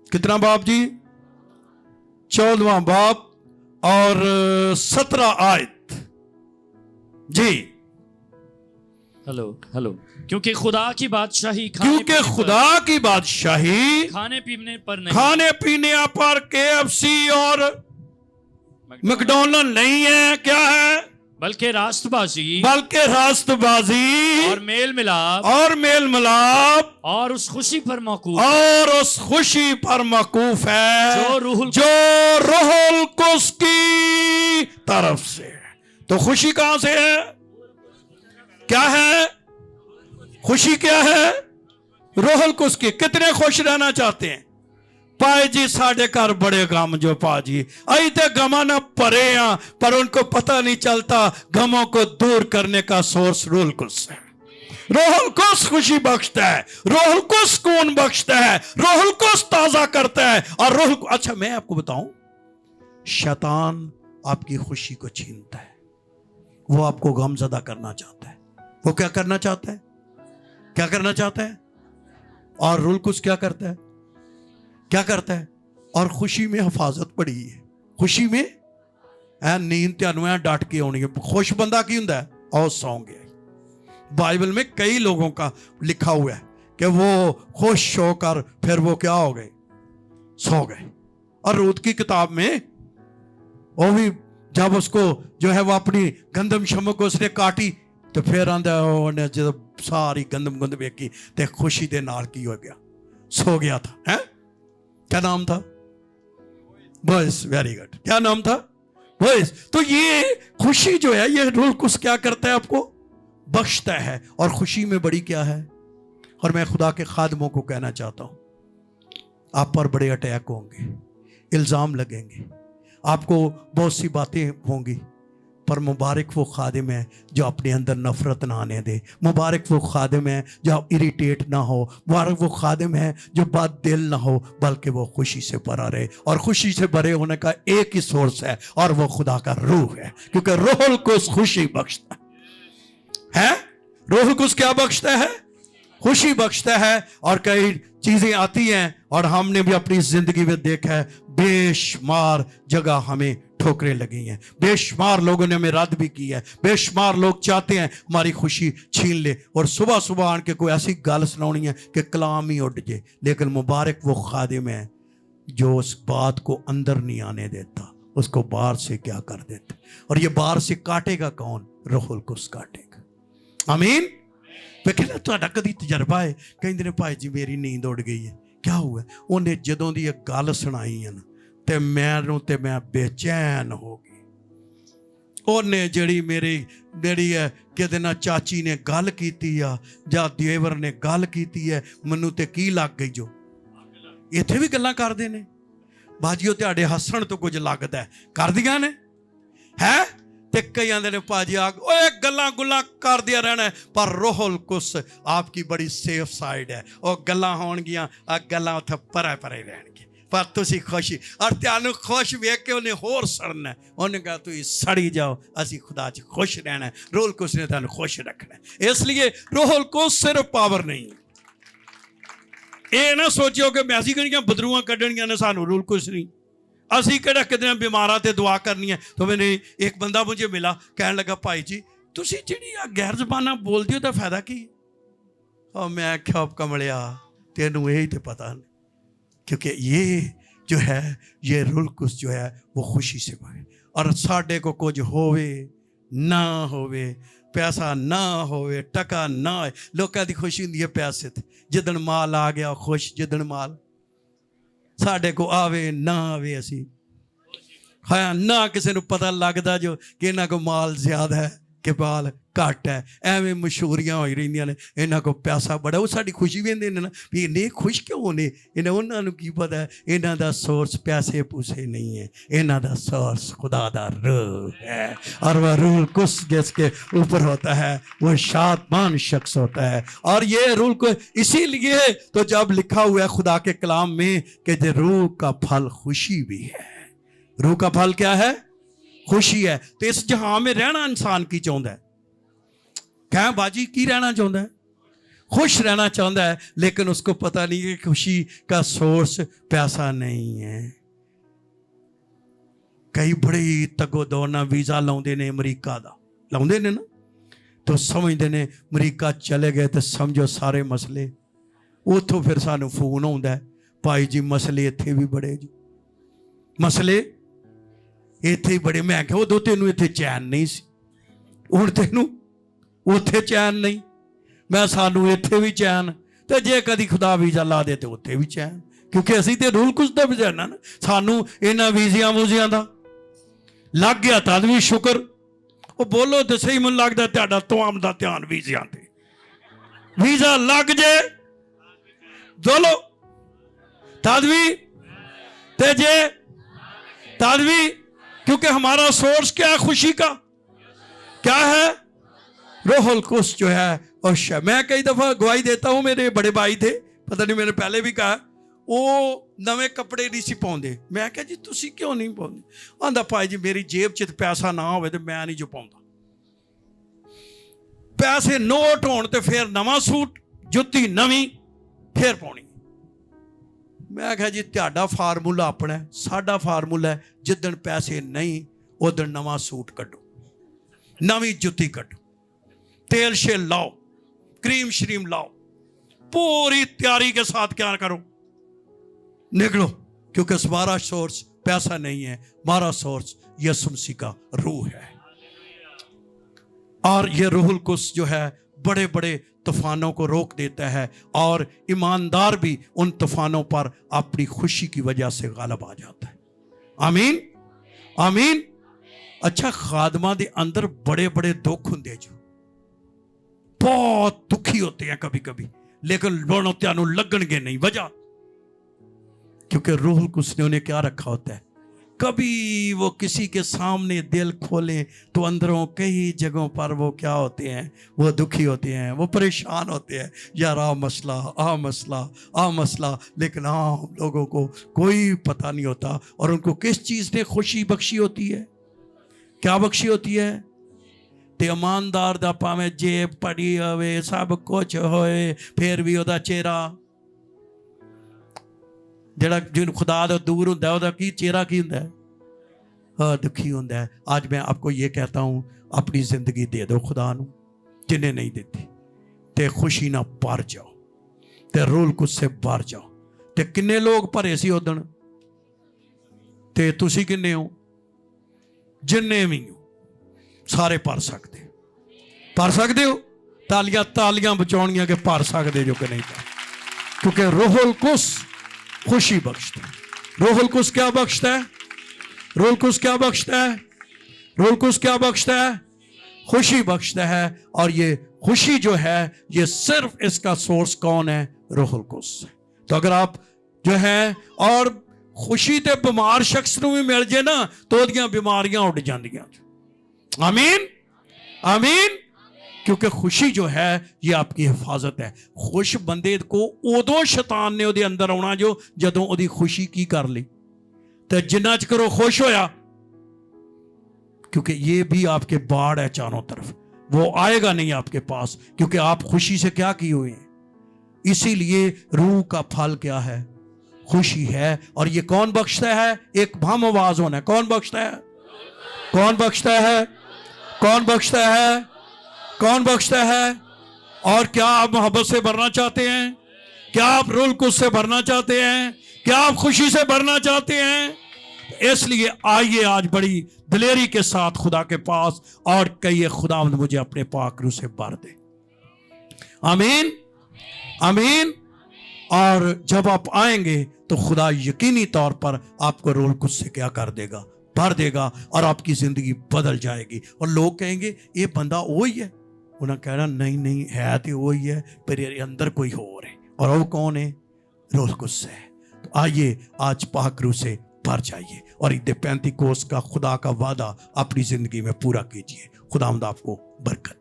Speaker 1: कितना बाब जी? 14वां बाब और 17 आयत जी।
Speaker 2: Hello hello. क्योंकि खुदा की बादशाही
Speaker 1: क्योंकि खुदा की बादशाही
Speaker 2: खाने पीने पर नहीं,
Speaker 1: खाने पीने पर KFC और मैकडोनल्ड नहीं है, क्या है?
Speaker 2: बल्कि रास्तबाजी,
Speaker 1: बल्कि रास्तबाजी
Speaker 2: और मेल मिलाप, और उस खुशी पर मौकूफ,
Speaker 1: और उस खुशी पर मौकूफ है
Speaker 2: जो रूहुल
Speaker 1: कुद्स की तरफ से। तो खुशी कहां से है? क्या है खुशी? क्या है? रूहुल कुद्स की। कितने खुश रहना चाहते हैं? पाए जी साढ़े घर बड़े गम जो पाजी, आई तो गमा ना परे आ, पर उनको पता नहीं चलता गमों को दूर करने का सोर्स रूहुल कुद्स है। रूहुल कुद्स खुशी बख्शता है, रूहुल कुद्स सुकून बख्शता है, रूहुल कुद्स ताजा करता है। और रूहुल, अच्छा मैं आपको बताऊं, शैतान आपकी खुशी को छीनता है, वो आपको गमजदा करना चाहता है। वो क्या करना चाहता है? क्या करना चाहता है? और रूहुल कुद्स क्या करता है? क्या करता है? और खुशी में हिफाजत पड़ी है। खुशी में नींद त्यानू डट के आनी है। खुश बंदा की हुंदा है? और सौ गया। बाइबल में कई लोगों का लिखा हुआ है कि वो खुश होकर फिर वो क्या हो गए? सो गए। और रूत की किताब में वो भी जब उसको जो है वो अपनी गंदम शमक को उसने काटी तो फिर आंदा उन्हें जब सारी गंदम गुंद वेखी तो खुशी दे नाल की हो गया? सो गया था। है क्या नाम था? बॉयस। Very good. क्या नाम था? बॉयस। तो ये खुशी जो है ये रूहुल कुद्स क्या करता है? आपको बख्शता है। और खुशी में बड़ी क्या है? और मैं खुदा के खादमों को कहना चाहता हूं, आप पर बड़े अटैक होंगे, इल्जाम लगेंगे, आपको बहुत सी बातें होंगी, पर मुबारक वो खादिम है जो अपने अंदर नफरत ना आने दे। मुबारक वो खादिम है जो इरिटेट ना हो। मुबारक वो खादिम है जो बद दिल ना हो, बल्कि वो खुशी से भरा रहे। और खुशी से भरे होने का एक ही सोर्स है, और वो खुदा का रूह है, क्योंकि रूह को खुशी बख्शता है। रूह को क्या बख्शता है? खुशी बख्शता है। और कई चीजें आती हैं, और हमने भी अपनी जिंदगी में देखा है, बेशुमार जगह हमें ठोकरें लगी हैं, बेशुमार लोगों ने हमें रद्द भी की है, बेशुमार लोग चाहते हैं हमारी खुशी छीन ले, और सुबह सुबह आन के कोई ऐसी गल सुनानी है कि कलाम ही उठ जाए। लेकिन मुबारक वो खादिम है जो उस बात को अंदर नहीं आने देता, उसको बाहर से क्या कर देता। और ये बाहर से काटेगा कौन? रूहुल कुद्स काटेगा। आमीन। कहना ਤੁਹਾਡਾ कभी तजर्बा है? कहते ने भाई जी मेरी नींद उड़ गई है। क्या हुआ? उन्हें जदों दी गल सुनाई है ना, ते मैं बेचैन हो गई। उन्हें जड़ी मेरी है कहते ना चाची ने गल की या देवर ने गल की है, मैनू ते की लग गई। जो इत्थे भी गल्लां करदे ने बाजीओ, तुहाडे हसण तो कुछ लगदा है, करदियां ने है। ते कई आंदे ने भाजी ओए गल्लां गुल्लां करदिया रहना है, पर रूहुल कुद्स आपकी बड़ी सेफ साइड है। और गल्लां होणगियां, गल्लां उत्थे परे परे रहणगियां, पर तुसीं खुश। और तुहानूं खुश वेख के उन्हें होर सड़ना है। उन्हें कहा तुसीं सड़ी जाओ, असीं खुदा च खुश रहना है। रूहुल कुद्स ने तुहानूं खुश रखना है। इसलिए रूहुल कुद्स सिर्फ पावर नहीं, ये ना सोचियो कि मैसी कड़ियां बदरूआं कड्ढणियां ने सानूं रूहुल कुद्स नहीं। असी किहड़ा कितने बीमारा ते दुआ करनी है। तो मैंने एक बंदा मुझे मिला, कहने लगा भाई जी तुसी जिहड़ी गैर जबाना बोलते हो तो फायदा की? और मैं आख्या कमलिया तेनू यही तो पता नहीं, क्योंकि ये जो है ये रूहुल कुद्स जो है वो खुशी से भरे। और साडे को कुछ होवे ना होवे, पैसा ना होवे, टका ना होए, लोगों की खुशी हुंदी है पैसे ते। जिदन माल आ गया खुश, जिदन माल साढ़े को आवे ना आवे, असी है ना किसी को पता लगता जो कि इन्हों को माल ज्यादा है कि माल घट है। एवें मशहूरियां हो रही ने, इन्हों को पैसा बड़ा, वो साड़ी खुशी भी देने ना भी इन्हें खुश क्यों ने। इन्हें उन्होंने की पता है इन्हों का सोर्स पैसे पूसे नहीं है, इन्हों का सोर्स खुदा दा रूह है। और वह रूहुल कुद्स जिसके ऊपर होता है वो शादमान शख्स होता है। और ये रूहुल को इसीलिए तो जब लिखा हुआ है खुदा के कलाम में कि रूह का फल खुशी भी है। रूह का फल क्या है? खुशी है। तो इस जहां में रहना इंसान की चाहता है? क्या बाजी की रहना चाहता है? खुश रहना चाहता है, लेकिन उसको पता नहीं कि खुशी का सोर्स पैसा नहीं है। कई बड़ी तगो ना वीजा लाउंदे ने अमरीका दा, लाउंदे ने ना, तो समझते ने अमरीका चले गए तो समझो सारे मसले। उतों फिर सानू फोन आउंदा है, भाई जी मसले इत्थे भी बड़े जी, मसले इत्थे ही बड़े। मैं क्या उदों तेनू इत्थे चैन नहीं सी, हुण तेनू उत्थे चैन नहीं। मैं सानू इत्थे भी चैन, तो जे कदी खुदा वीजा ला दे तो उत्थे भी चैन, क्योंकि असीं ते रूहुल कुद्स दा वीजा ना, सानू इन्हां वीजियां वूजियां दा लग गया तद भी शुक्र। वो बोलो तो सही, मैनूं लगदा तुहाडा तुआम दा ध्यान वीजियां ते, वीजा लग जे बोलो तद भी ते जे तद भी, क्योंकि हमारा सोर्स क्या है? खुशी का क्या है? रूहुल कुद्स जो है। और मैं कई दफा गवाही देता हूं, मेरे बड़े भाई थे, पता नहीं मैंने पहले भी कहा, वो नवे कपड़े नहीं सी पाउंदे। मैं कहा जी तुसी क्यों नहीं पाउंदे? आंदा भाई जी मेरी जेब च पैसा ना हो तो मैं नहीं जो पाउंदा। पैसे नोट होण ते फिर नवा सूट, जुत्ती नवी फिर पाउणी। मैं कहा जी तुहाडा फार्मूला अपना है, साडा फार्मूला है जिदन पैसे नहीं उदन नवा सूट कड्डो, नवी जुत्ती कड्डो, तेल शेल लाओ, क्रीम श्रीम लाओ, पूरी तैयारी के साथ क्या करो, निकलो। क्योंकि हमारा सोर्स पैसा नहीं है, हमारा सोर्स यीशु मसीह का रूह है। और ये रूहुल कुद्स जो है बड़े बड़े तूफानों को रोक देता है, और ईमानदार भी उन तूफानों पर अपनी खुशी की वजह से गालिब आ जाता है। आमीन आमीन। अच्छा, खादमा दे अंदर बड़े बड़े दुख होंगे, जो बहुत दुखी होते हैं कभी कभी, लेकिन लोगों त्यानू लगणगे नहीं। वजह क्योंकि रूहुल कुद्स ने उन्हें क्या रखा होता है? कभी वो किसी के सामने दिल खोलें तो अंदरों कई जगहों पर वो क्या होते हैं, वो दुखी होते हैं, वो परेशान होते हैं, यार आ मसला आ मसला आ मसला। लेकिन आम लोगों को कोई पता नहीं होता। और उनको किस चीज़ ने खुशी बख्शी होती है? क्या बख्शी होती है? ते ईमानदार दा भावें जेब पड़ी होवे, सब कुछ होए, फिर भी ओदा चेहरा जेड़ा जिन खुदा तो दूर हुंदा ओदा की चेहरा की हुंदा है? हाँ, दुखी हुंदा है। आज मैं आपको ये कहता हूँ, अपनी जिंदगी दे दो खुदा नू, जिन्हें नहीं देती, ते खुशी ना भर जाओ, ते रोल कुछ से भर जाओ। ते किन्ने लोग भरे सी उदण, ते तुसी किन्ने हो? जिन्ने भी हो सारे भर सकते हो। तालियां तालियां बचाउणियां कि भर सकते जो कि नहीं भर, क्योंकि रूहुल कुस खुशी बख्शता है। रूहुल कुस क्या बख्शता है? रूहुल कुस क्या बख्शता है? रूहुल कुस क्या बख्शता है? खुशी बख्शता है। और ये खुशी जो है, ये सिर्फ इसका सोर्स कौन है? रूहुल कुस। तो अगर आप जो है, और खुशी ते बीमार शख्स नूं भी मिल जाए ना तो ओदियां बीमारियां उड़ जांदियां। आमीन आमीन। क्योंकि खुशी जो है ये आपकी हिफाजत है। खुश बंदे को उदों शैतान ने उहदे अंदर आउणा जो जदों उहदी खुशी की कर ली, ते जिन्ना चिर वो खुश होया, क्योंकि ये भी आपके बाढ़ है चारों तरफ, वो आएगा नहीं आपके पास, क्योंकि आप खुशी से क्या किए हुए हैं। इसीलिए रूह का फल क्या है? खुशी है। और ये कौन बख्शता है? एक हम आवाज होना है, कौन बख्शता है? कौन बख्शता है? कौन बख्शता है? कौन बख्शता है? और क्या आप मोहब्बत से भरना चाहते हैं? क्या आप रूहुल कुद्स से भरना चाहते हैं? क्या आप खुशी से भरना चाहते हैं? इसलिए आइए आज बड़ी दिलेरी के साथ खुदा के पास और कहिए, खुदावंद मुझे अपने पाक रूह से भर दे। आमीन आमीन। और जब आप आएंगे तो खुदा यकीनी तौर पर आपको रूहुल कुद्स से क्या कर देगा? भर देगा, और आपकी जिंदगी बदल जाएगी। और लोग कहेंगे ये बंदा वही है। उन्हें कहना नहीं नहीं है तो वही है, पर ये अंदर कोई और है। और वो कौन है? रूहुल कुद्स है। तो आइए आज पाक रूह से भर जाइए और ईद पेंतीकोस्त का खुदा का वादा अपनी जिंदगी में पूरा कीजिए। खुदावंद आपको बरकत